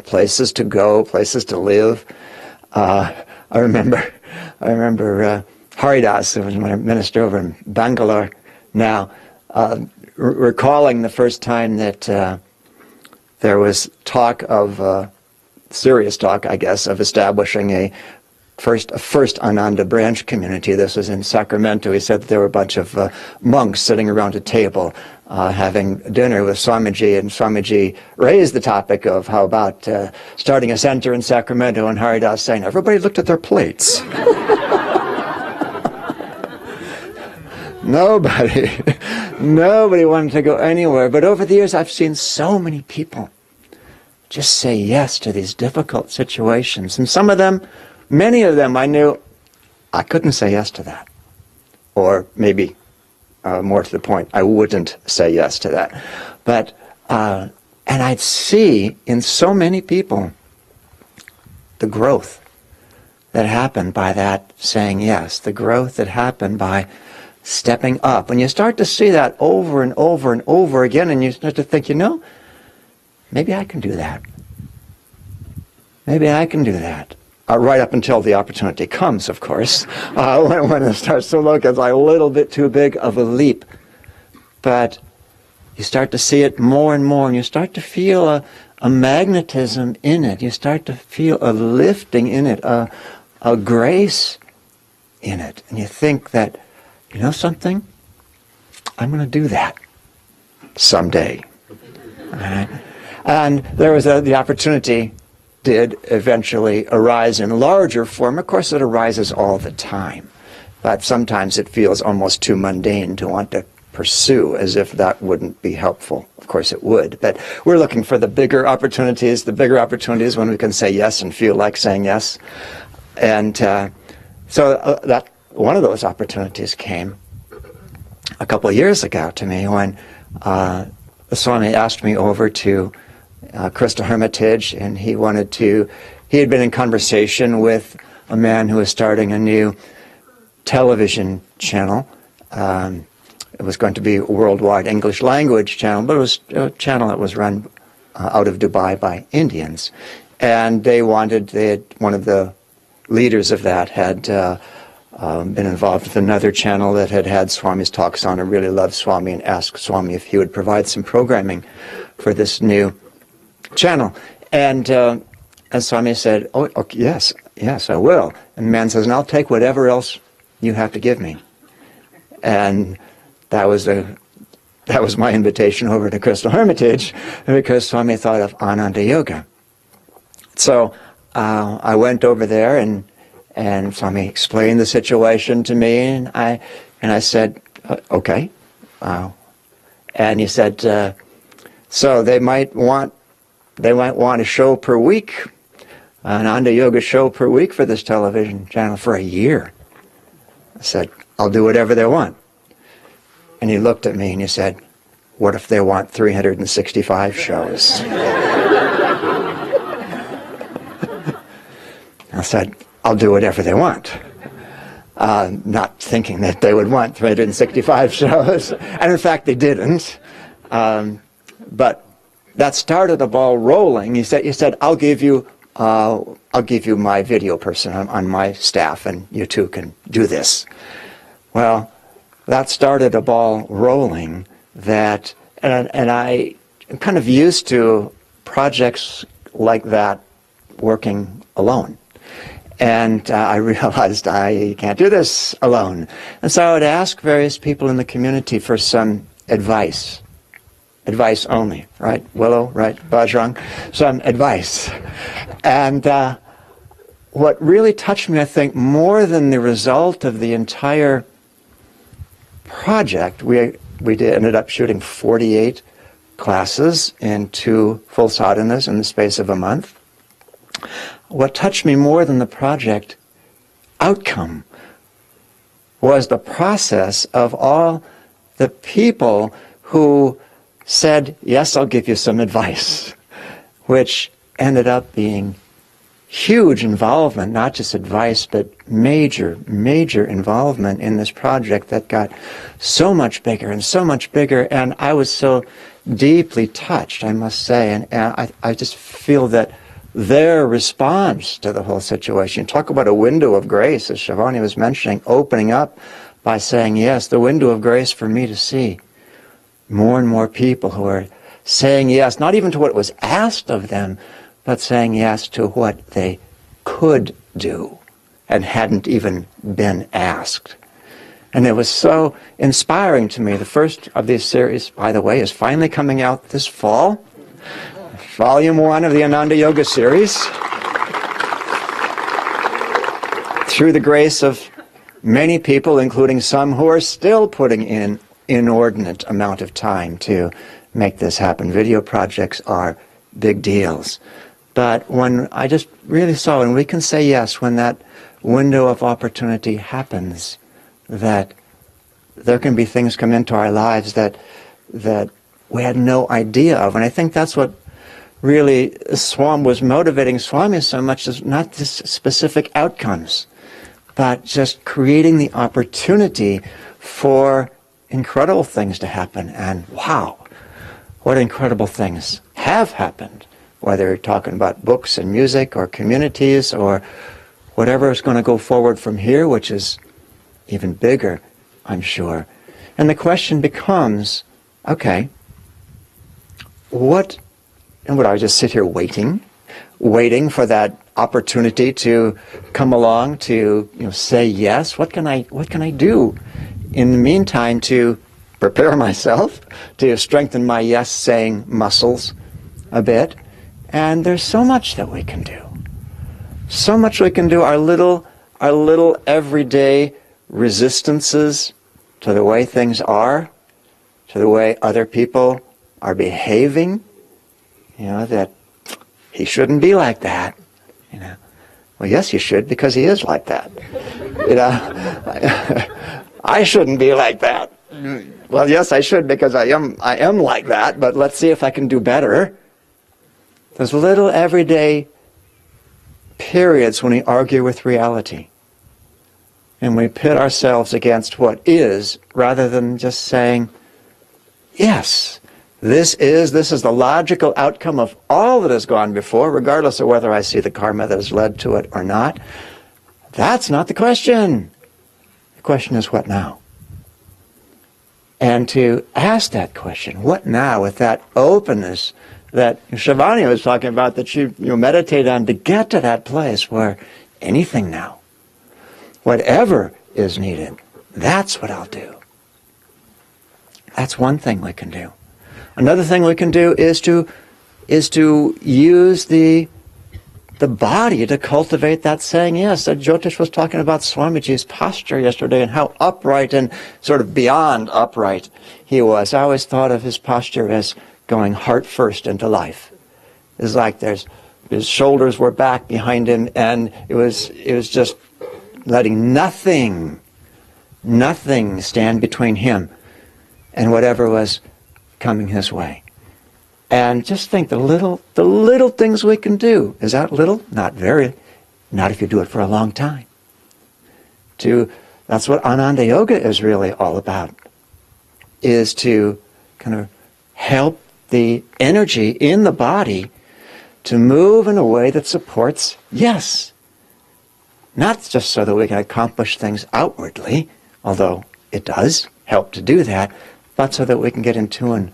places to go, places to live. I remember Haridas, who was my minister over in Bangalore now, recalling the first time that there was talk of, serious talk, I guess, of establishing a first Ananda branch community. This was in Sacramento. He said that there were a bunch of monks sitting around a table having dinner with Swamiji, and Swamiji raised the topic of how about starting a center in Sacramento, and Haridas saying, everybody looked at their plates. Nobody wanted to go anywhere. But over the years, I've seen so many people just say yes to these difficult situations. And some of them, many of them, I knew I couldn't say yes to that. Or maybe more to the point, I wouldn't say yes to that. But, and I'd see in so many people the growth that happened by that saying yes, the growth that happened by stepping up. When you start to see that over and over and over again, and you start to think, maybe I can do that. Maybe I can do that. Right up until the opportunity comes, of course, when it starts to look as a little bit too big of a leap. But you start to see it more and more, and you start to feel a magnetism in it. You start to feel a lifting in it, a grace in it. And you think that, something? I'm going to do that someday. Right? And there was the opportunity did eventually arise in larger form. Of course, it arises all the time. But sometimes it feels almost too mundane to want to pursue, as if that wouldn't be helpful. Of course it would. But we're looking for the bigger opportunities when we can say yes and feel like saying yes. And so that one of those opportunities came a couple of years ago to me when the Swami asked me over to Crystal Hermitage, and he had been in conversation with a man who was starting a new television channel. It was going to be a worldwide English language channel, but it was a channel that was run out of Dubai by Indians. And one of the leaders of that had been involved with another channel that had Swami's talks on, and really loved Swami, and asked Swami if he would provide some programming for this new channel. And Swami said, oh, okay, yes, I will. And the man says, and I'll take whatever else you have to give me. And that was my invitation over to Crystal Hermitage, because Swami thought of Ananda Yoga. So I went over there, and Swami explained the situation to me, and I said, okay. And he said, so they might want a show per week, an Ananda Yoga show per week for this television channel for a year. I said, I'll do whatever they want. And he looked at me and he said, what if they want 365 shows? I said, I'll do whatever they want. Not thinking that they would want 365 shows. And in fact, they didn't. But that started the ball rolling. He said, I'll give you my video person on my staff, and you two can do this. Well, that started a ball rolling and I am kind of used to projects like that working alone. And I realized I can't do this alone. And so I would ask various people in the community for some advice. Advice only, right? Willow, right? Bajrang? Some advice. And what really touched me, I think, more than the result of the entire project, we ended up shooting 48 classes in 2 full sadhanas in the space of a month. What touched me more than the project outcome was the process of all the people who said, yes, I'll give you some advice, which ended up being huge involvement, not just advice, but major, major involvement in this project that got so much bigger and so much bigger. And I was so deeply touched, I must say. And I just feel that their response to the whole situation, talk about a window of grace, as Shivani was mentioning, opening up by saying, yes, the window of grace for me to see more and more people who are saying yes, not even to what was asked of them, but saying yes to what they could do and hadn't even been asked. And it was so inspiring to me. The first of this series, by the way, is finally coming out this fall. Volume 1 of the Ananda Yoga series. Through the grace of many people, including some who are still putting in inordinate amount of time to make this happen. Video projects are big deals. But when I just really saw, when we can say yes, when that window of opportunity happens, that there can be things come into our lives that we had no idea of. And I think that's what really was motivating Swami so much, is not just specific outcomes, but just creating the opportunity for incredible things to happen. And wow, what incredible things have happened. Whether you're talking about books and music or communities or whatever is going to go forward from here, which is even bigger, I'm sure. And the question becomes, okay, would I just sit here waiting for that opportunity to come along to say yes? What can I do in the meantime to prepare myself, to strengthen my yes-saying muscles a bit? And there's so much that we can do. So much we can do. Our little everyday resistances to the way things are, to the way other people are behaving. That he shouldn't be like that. Well, yes, you should, because he is like that. I shouldn't be like that. Well, yes, I should, because I am like that. But let's see if I can do better. Those little everyday periods when we argue with reality and we pit ourselves against what is, rather than just saying, yes, this is the logical outcome of all that has gone before, regardless of whether I see the karma that has led to it or not. That's not the question. The question is, what now? And to ask that question, what now, with that openness that Shivani was talking about, that you meditate on, to get to that place where anything now, whatever is needed, that's what I'll do. That's one thing we can do. Another thing we can do is to use the body to cultivate that saying yes. Jyotish was talking about Swamiji's posture yesterday and how upright and sort of beyond upright he was. I always thought of his posture as going heart first into life. It's like his shoulders were back behind him, and it was just letting nothing stand between him and whatever was coming his way. And just think the little things we can do. Is that little? Not very. Not if you do it for a long time. That's what Ananda Yoga is really all about, is to kind of help the energy in the body to move in a way that supports yes. Not just so that we can accomplish things outwardly, although it does help to do that, but so that we can get in tune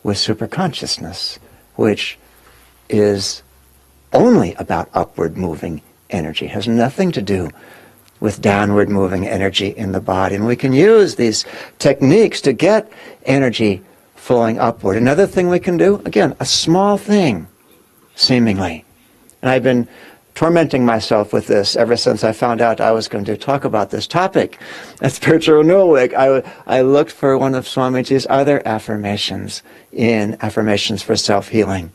with superconsciousness, which is only about upward moving energy, has nothing to do with downward moving energy in the body. And we can use these techniques to get energy flowing upward. Another thing we can do, again, a small thing, seemingly. And I've been tormenting myself with this ever since I found out I was going to talk about this topic at Spiritual Renewal Week. I looked for one of Swamiji's other affirmations in Affirmations for Self-Healing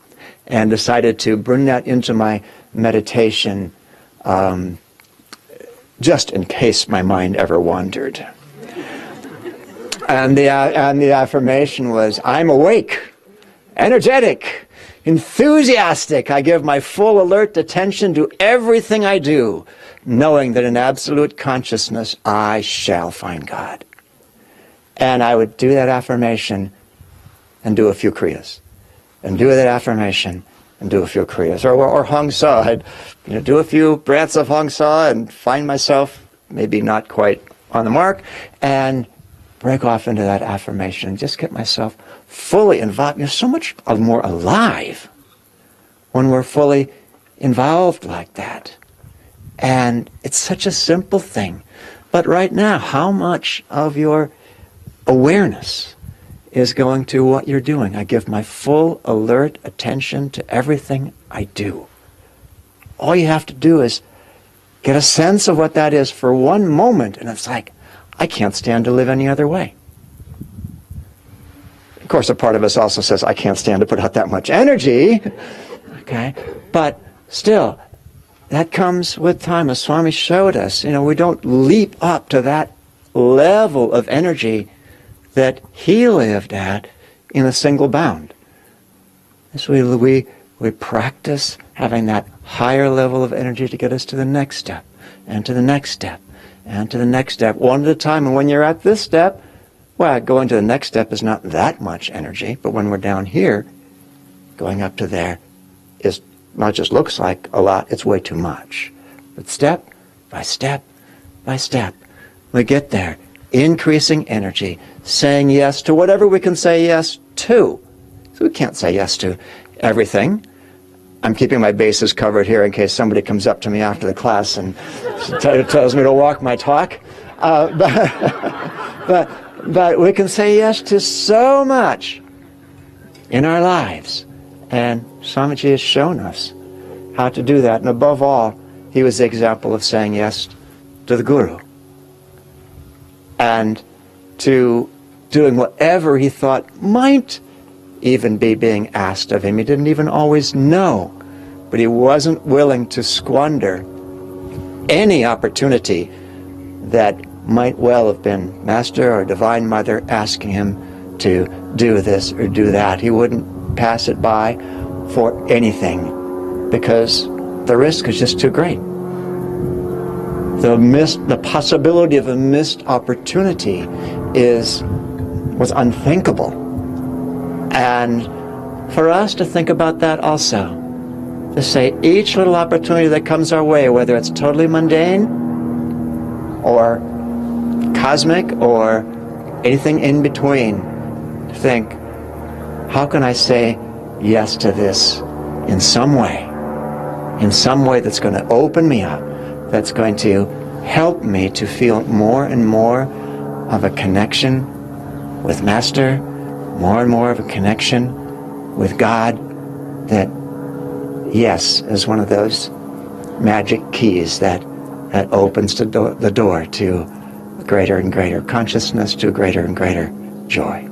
and decided to bring that into my meditation just in case my mind ever wandered. And the affirmation was, I'm awake, energetic, enthusiastic. I give my full alert attention to everything I do, knowing that in absolute consciousness I shall find God. And I would do that affirmation and do a few kriyas. And do that affirmation and do a few kriyas. Or Hong Sa. I'd do a few breaths of Hong Sa and find myself maybe not quite on the mark and break off into that affirmation and just get myself fully involved. You're so much more alive when we're fully involved like that. And it's such a simple thing. But right now, how much of your awareness is going to what you're doing? I give my full alert attention to everything I do. All you have to do is get a sense of what that is for one moment, and it's like, I can't stand to live any other way. Of course, a part of us also says, I can't stand to put out that much energy. Okay? But still, that comes with time. As Swami showed us, we don't leap up to that level of energy that he lived at in a single bound. So we practice having that higher level of energy to get us to the next step, and to the next step, and to the next step, one at a time. And when you're at this step, well, going to the next step is not that much energy, but when we're down here, going up to there is not just looks like a lot, it's way too much. But step by step by step, we get there, increasing energy, saying yes to whatever we can say yes to. So we can't say yes to everything. I'm keeping my bases covered here in case somebody comes up to me after the class and tells me to walk my talk. But we can say yes to so much in our lives. And Swamiji has shown us how to do that. And above all, he was the example of saying yes to the Guru. And to doing whatever he thought might even be being asked of him. He didn't even always know, but he wasn't willing to squander any opportunity that might well have been Master or Divine Mother asking him to do this or do that. He wouldn't pass it by for anything because the risk is just too great. The possibility of a missed opportunity was unthinkable. And for us to think about that also, to say each little opportunity that comes our way, whether it's totally mundane or cosmic or anything in between, to think, how can I say yes to this in some way that's going to open me up, that's going to help me to feel more and more of a connection with Master, more and more of a connection with God, that yes is one of those magic keys that opens the door to greater and greater consciousness, to greater and greater joy.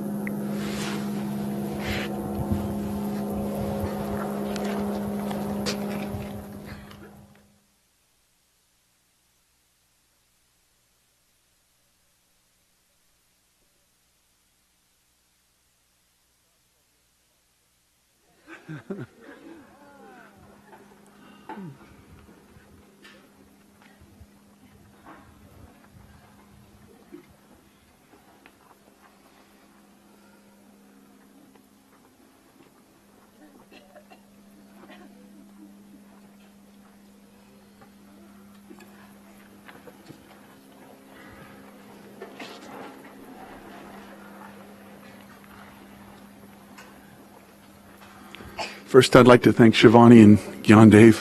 First, I'd like to thank Shivani and Gyandev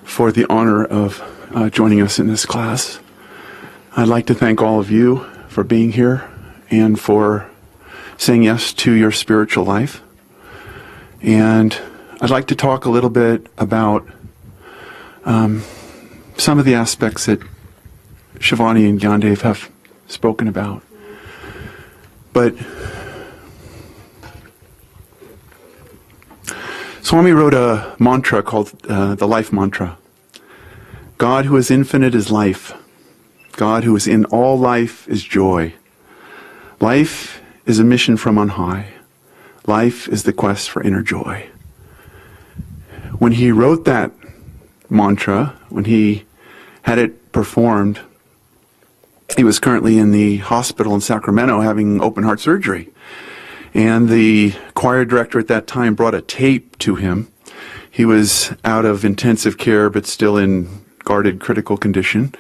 for the honor of joining us in this class. I'd like to thank all of you for being here and for saying yes to your spiritual life. And I'd like to talk a little bit about some of the aspects that Shivani and Gyandev have spoken about. But Swami wrote a mantra called the Life Mantra. God who is infinite is life. God who is in all life is joy. Life is a mission from on high. Life is the quest for inner joy. when he wrote that mantra, when he had it performed, he was currently in the hospital in Sacramento having open heart surgery. And the choir director at that time brought a tape to him. He was out of intensive care but still in guarded critical condition,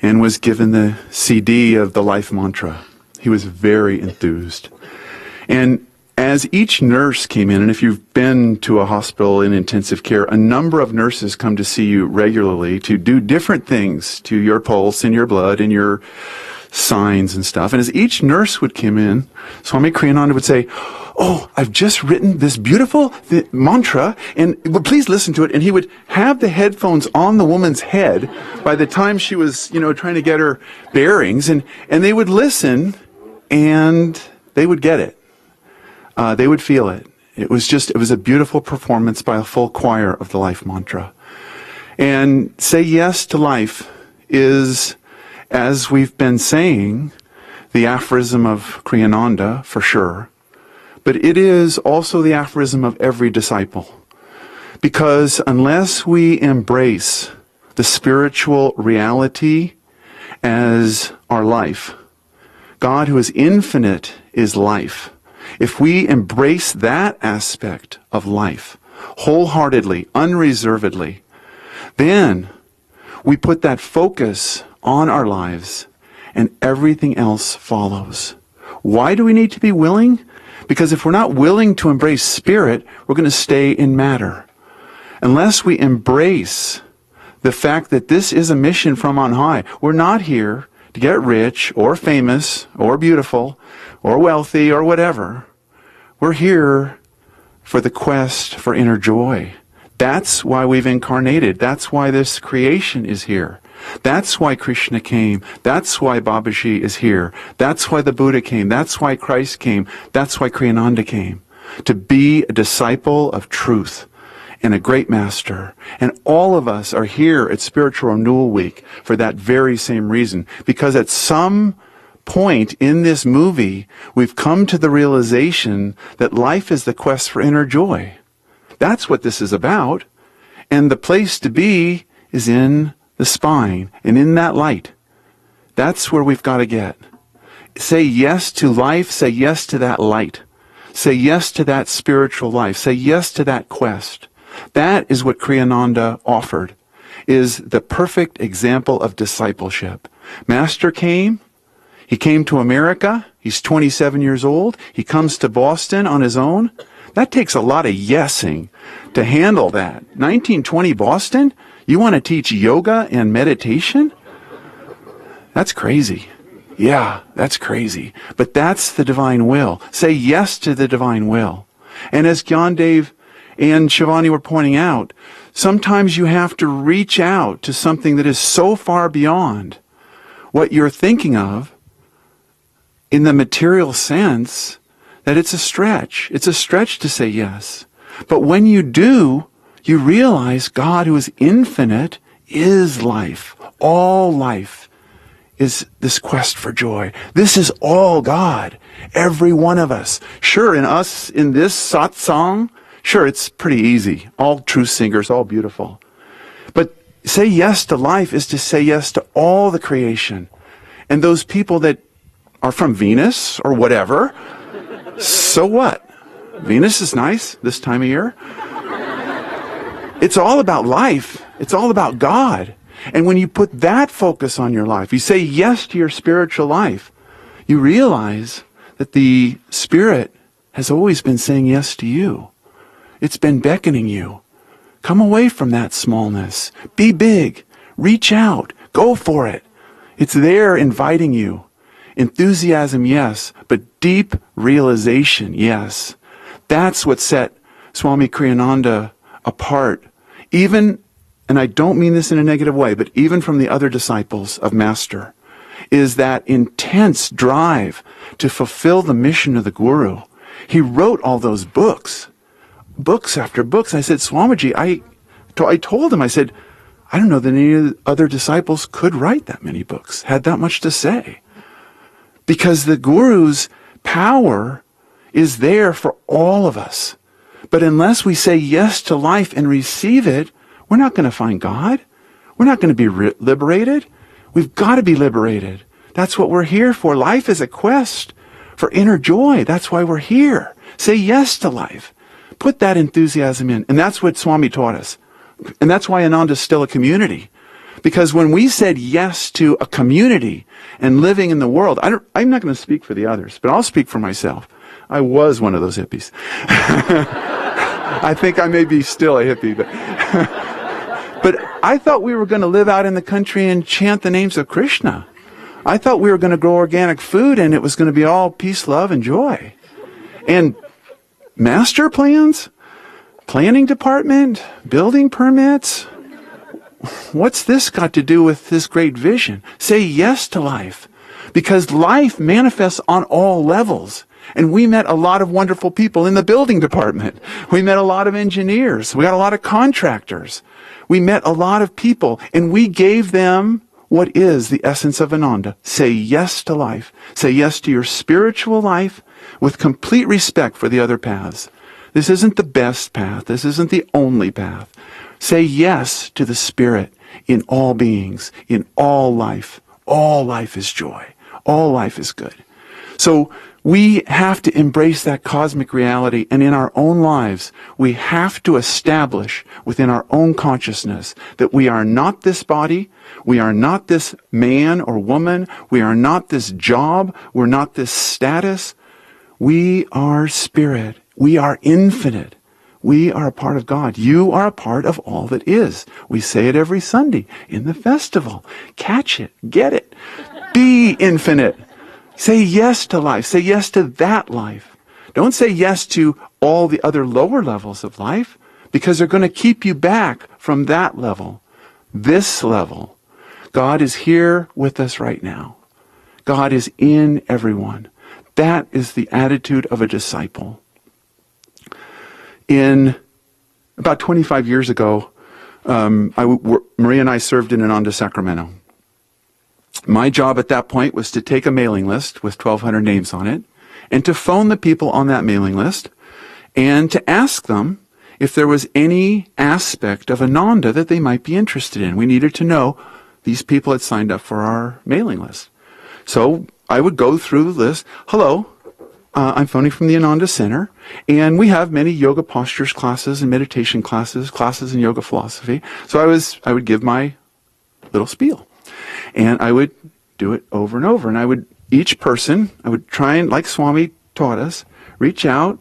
and was given the CD of the life mantra. He was very enthused. And as each nurse came in, and if you've been to a hospital in intensive care, a number of nurses come to see you regularly to do different things to your pulse and your blood and your signs and stuff. And as each nurse would come in, Swami Kriyananda would say, "Oh, I've just written this beautiful mantra, and please listen to it." And he would have the headphones on the woman's head by the time she was, trying to get her bearings, and they would listen, and they would get it. They would feel it. It was a beautiful performance by a full choir of the life mantra. And say yes to life is, as we've been saying, the aphorism of Kriyananda, for sure. But it is also the aphorism of every disciple. Because unless we embrace the spiritual reality as our life, God who is infinite is life. If we embrace that aspect of life wholeheartedly, unreservedly, then we put that focus on our lives and everything else follows. Why do we need to be willing? Because if we're not willing to embrace spirit, we're going to stay in matter. Unless we embrace the fact that this is a mission from on high, we're not here to get rich or famous or beautiful or wealthy or whatever. We're here for the quest for inner joy. That's why we've incarnated. That's why this creation is here. That's why Krishna came. That's why Babaji is here. That's why the Buddha came. That's why Christ came. That's why Kriyananda came. To be a disciple of truth and a great master. And all of us are here at Spiritual Renewal Week for that very same reason. Because at some point in this movie, we've come to the realization that life is the quest for inner joy. That's what this is about. And the place to be is in the spine and in that light. That's where we've got to get. Say yes to life. Say yes to that light. Say yes to that spiritual life. Say yes to that quest. That is what Kriyananda offered, is the perfect example of discipleship. Master came. He came to America. He's 27 years old. He comes to Boston on his own. That takes a lot of yesing to handle that. 1920 Boston? You want to teach yoga and meditation? That's crazy. Yeah, that's crazy. But that's the divine will. Say yes to the divine will. And as Gyandev and Shivani were pointing out, sometimes you have to reach out to something that is so far beyond what you're thinking of in the material sense that it's a stretch. It's a stretch to say yes. But when you do, you realize God, who is infinite, is life. All life is this quest for joy. This is all God. Every one of us. Sure, in us, in this satsang, sure, it's pretty easy. All true singers, all beautiful. But say yes to life is to say yes to all the creation. And those people that are from Venus or whatever, so what? Venus is nice this time of year. It's all about life. It's all about God. And when you put that focus on your life, you say yes to your spiritual life, you realize that the Spirit has always been saying yes to you. It's been beckoning you. Come away from that smallness. Be big. Reach out. Go for it. It's there inviting you. Enthusiasm, yes, but deep realization, yes. That's what set Swami Kriyananda apart. Even, and I don't mean this in a negative way, but even from the other disciples of Master, is that intense drive to fulfill the mission of the Guru. He wrote all those books after books. I said, Swamiji, I told him, I said, I don't know that any other disciples could write that many books, had that much to say. Because the Guru's power is there for all of us. But unless we say yes to life and receive it, we're not going to find God. We're not going to be liberated. We've got to be liberated. That's what we're here for. Life is a quest for inner joy. That's why we're here. Say yes to life. Put that enthusiasm in. And that's what Swami taught us. And that's why Ananda is still a community. Because when we said yes to a community and living in the world, I'm not going to speak for the others, but I'll speak for myself. I was one of those hippies. I think I may be still a hippie, but I thought we were going to live out in the country and chant the names of Krishna. I thought we were going to grow organic food and it was going to be all peace, love, and joy. And master plans, planning department, building permits. What's this got to do with this great vision? Say yes to life, because life manifests on all levels. And we met a lot of wonderful people in the building department. We met a lot of engineers. We got a lot of contractors. We met a lot of people, and we gave them what is the essence of Ananda. Say yes to life. Say yes to your spiritual life with complete respect for the other paths. This isn't the best path. This isn't the only path. Say yes to the Spirit in all beings, in all life. All life is joy. All life is good. So we have to embrace that cosmic reality, and in our own lives, we have to establish within our own consciousness that we are not this body, we are not this man or woman, we are not this job, we're not this status. We are spirit. We are infinite. We are a part of God. You are a part of all that is. We say it every Sunday in the festival. Catch it. Get it. Be infinite. Say yes to life. Say yes to that life. Don't say yes to all the other lower levels of life, because they're going to keep you back from that level. This level. God is here with us right now. God is in everyone. That is the attitude of a disciple. In about 25 years ago, Maria and I served in Ananda, Sacramento. My job at that point was to take a mailing list with 1,200 names on it and to phone the people on that mailing list and to ask them if there was any aspect of Ananda that they might be interested in. We needed to know these people had signed up for our mailing list. So I would go through the list. Hello. I'm phoning from the Ananda Center, and we have many yoga postures classes and meditation classes in yoga philosophy. So I would give my little spiel, and I would do it over and over. And each person, I would try and, like Swami taught us, reach out.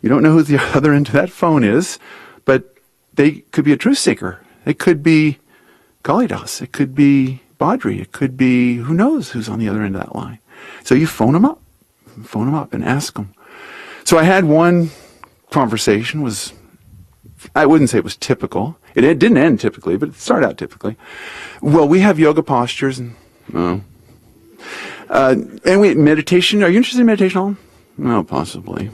You don't know who the other end of that phone is, but they could be a truth seeker. It could be Kalidas. It could be Badri. It could be, who knows who's on the other end of that line. So you phone them up and ask them. So I had one conversation, I wouldn't say it was typical. It didn't end typically, but it started out typically. Well, we have yoga postures and we meditation. Are you interested in meditation, Alan? No, possibly.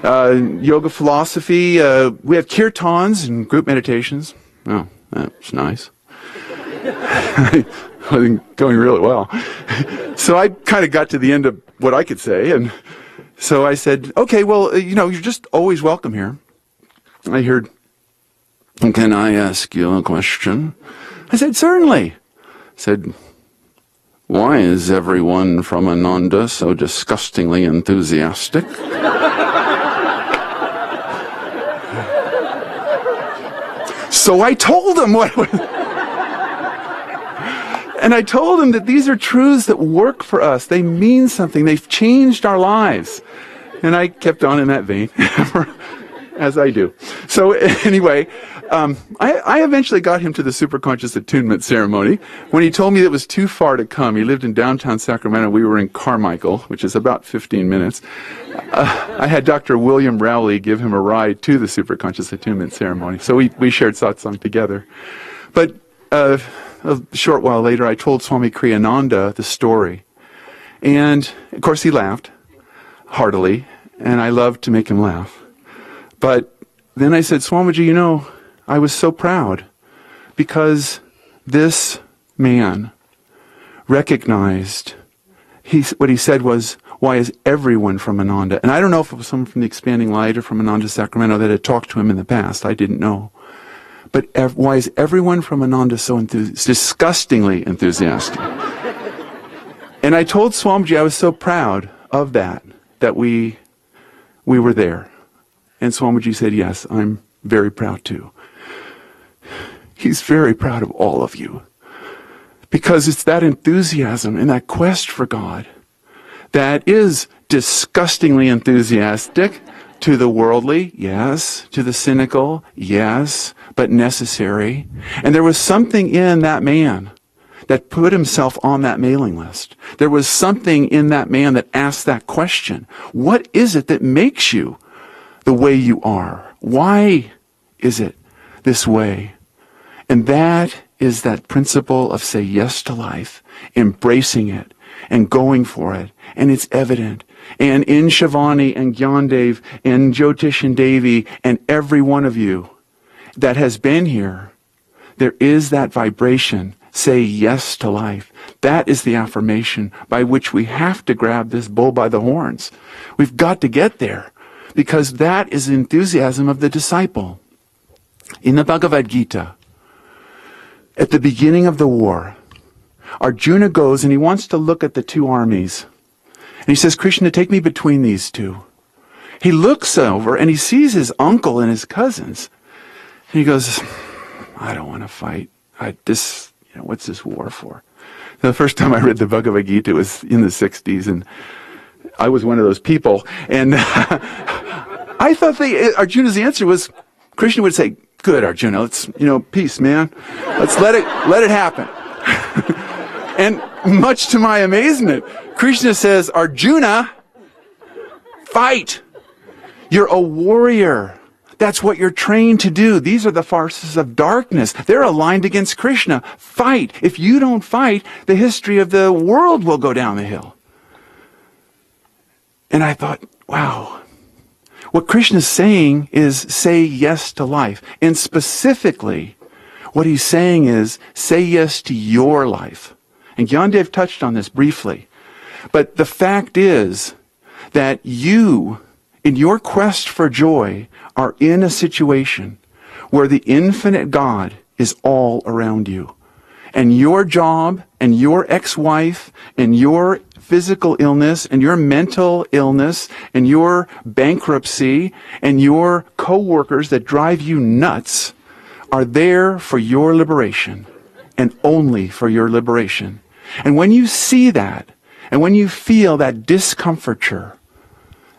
Yoga philosophy. We have kirtans and group meditations. Oh, that's nice. I think going really well. So I kind of got to the end of what I could say, and so I said, okay, well, you're just always welcome here. I heard, can I ask you a question? I said, certainly. I said, why is everyone from Ananda so disgustingly enthusiastic? So I told him what and I told him that these are truths that work for us. They mean something. They've changed our lives. And I kept on in that vein, as I do. So anyway, I eventually got him to the superconscious attunement ceremony. When he told me it was too far to come, he lived in downtown Sacramento. We were in Carmichael, which is about 15 minutes. I had Dr. William Rowley give him a ride to the superconscious attunement ceremony. So we shared satsang together. But a short while later, I told Swami Kriyananda the story. And, of course, he laughed heartily, and I loved to make him laugh. But then I said, Swamiji, I was so proud because this man recognized, what he said was, why is everyone from Ananda? And I don't know if it was someone from the Expanding Light or from Ananda Sacramento that had talked to him in the past. I didn't know. But why is everyone from Ananda so disgustingly enthusiastic? And I told Swamiji I was so proud of that we were there. And Swamiji said, yes, I'm very proud too. He's very proud of all of you. Because it's that enthusiasm and that quest for God that is disgustingly enthusiastic to the worldly, yes, to the cynical, yes, but necessary. And there was something in that man that put himself on that mailing list. There was something in that man that asked that question. What is it that makes you the way you are? Why is it this way? And that is that principle of say yes to life, embracing it and going for it. And it's evident. And in Shivani and Gyandev and Jyotish and Devi and every one of you that has been here, there is that vibration. Say yes to life. That is the affirmation by which we have to grab this bull by the horns. We've got to get there because that is the enthusiasm of the disciple. In the Bhagavad Gita, at the beginning of the war, Arjuna goes and he wants to look at the two armies. And he says, Krishna, take me between these two. He looks over and he sees his uncle and his cousins. And he goes, I don't want to fight. What's this war for? The first time I read the Bhagavad Gita was in the 60s, and I was one of those people. And I thought Arjuna's answer was, Krishna would say, good, Arjuna, let's, peace, man. Let's let it happen. And much to my amazement, Krishna says, Arjuna, fight. You're a warrior. That's what you're trained to do. These are the forces of darkness. They're aligned against Krishna. Fight. If you don't fight, the history of the world will go down the hill. And I thought, wow. What Krishna's saying is say yes to life. And specifically, what he's saying is say yes to your life. And Gyandev touched on this briefly. But the fact is that you, in your quest for joy, are in a situation where the infinite God is all around you. And your job and your ex-wife and your physical illness and your mental illness and your bankruptcy and your co-workers that drive you nuts are there for your liberation and only for your liberation. And when you see that and when you feel that discomfiture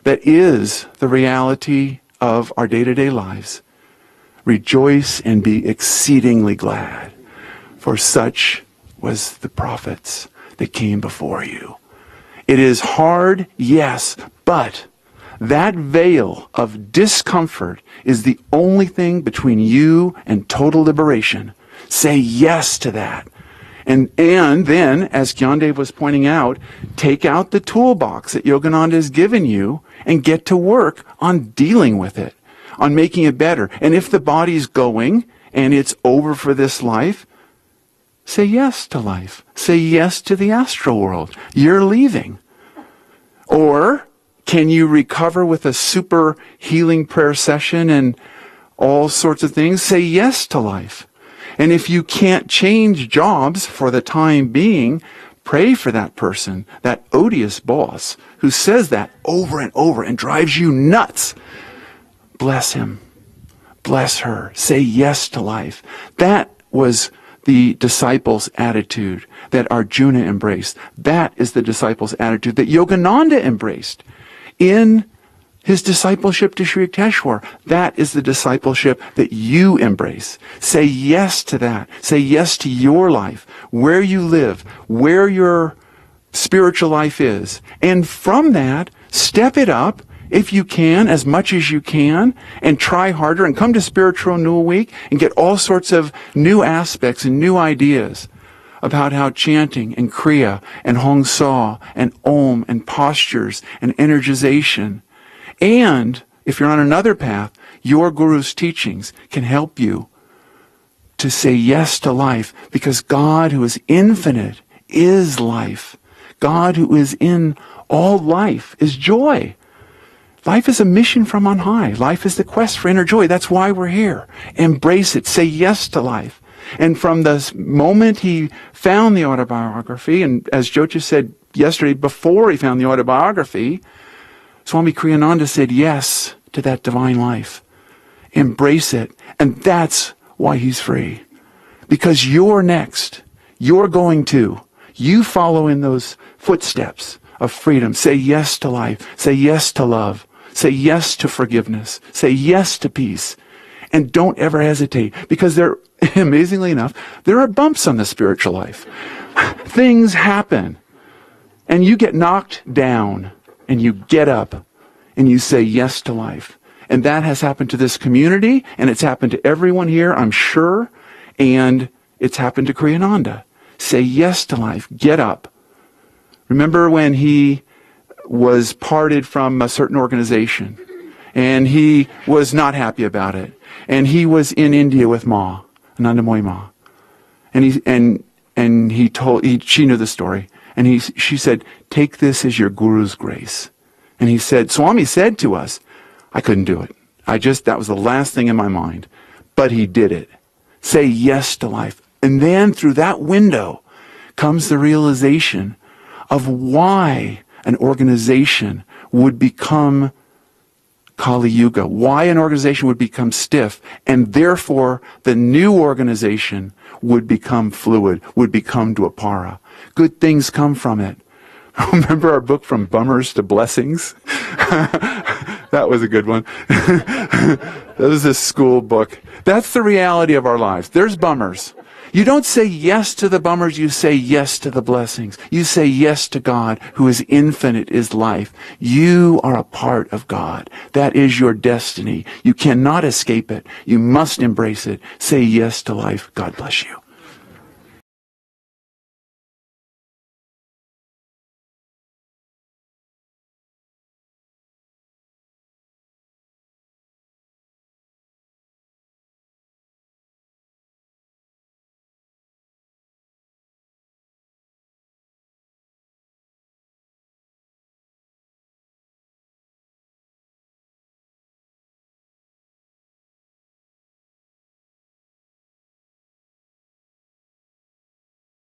that is the reality of our day-to-day lives, rejoice and be exceedingly glad, for such was the prophets that came before you. It is hard, yes, but that veil of discomfort is the only thing between you and total liberation. Say yes to that. And then, as Gyandev was pointing out, take out the toolbox that Yogananda has given you and get to work on dealing with it, on making it better. And if the body's going and it's over for this life, say yes to life. Say yes to the astral world. You're leaving. Or can you recover with a super healing prayer session and all sorts of things? Say yes to life. And if you can't change jobs for the time being, pray for that person, that odious boss who says that over and over and drives you nuts. Bless him. Bless her. Say yes to life. That was the disciples' attitude that Arjuna embraced. That is the disciples' attitude that Yogananda embraced in his discipleship to Sri Yukteswar. That is the discipleship that you embrace. Say yes to that. Say yes to your life, where you live, where your spiritual life is. And from that, step it up if you can, as much as you can, and try harder and come to Spiritual Renewal Week and get all sorts of new aspects and new ideas about how chanting and Kriya and Hong Sa and Om and postures and energization, and if you're on another path, your Guru's teachings can help you to say yes to life, because God, who is infinite, is life. God, who is in All life is joy. Life is a mission from on high. Life is the quest for inner joy. That's why we're here. Embrace it. Say yes to life. And from the moment he found the autobiography, and as Jyotia said yesterday, before he found the autobiography, Swami Kriyananda said yes to that divine life. Embrace it. And that's why he's free. Because you're next. You're going to. You follow in those footsteps of freedom. Say yes to life. Say yes to love. Say yes to forgiveness. Say yes to peace. And don't ever hesitate. Because there, amazingly enough, there are bumps on the spiritual life. Things happen. And you get knocked down. And you get up. And you say yes to life. And that has happened to this community. And it's happened to everyone here, I'm sure. And it's happened to Kriyananda. Say yes to life. Get up. Remember when he was parted from a certain organization and he was not happy about it. And he was in India with Ma, Anandamoyi Ma. And she knew the story. And she said, take this as your guru's grace. And he said, Swami said to us, I couldn't do it. That was the last thing in my mind. But he did it. Say yes to life. And then through that window comes the realization of why an organization would become Kali Yuga, why an organization would become stiff, and therefore the new organization would become fluid, would become Dwapara. Good things come from it. Remember our book From Bummers to Blessings? That was a good one. That was a school book. That's the reality of our lives. There's bummers. You don't say yes to the bummers, you say yes to the blessings. You say yes to God, who is infinite, is life. You are a part of God. That is your destiny. You cannot escape it. You must embrace it. Say yes to life. God bless you.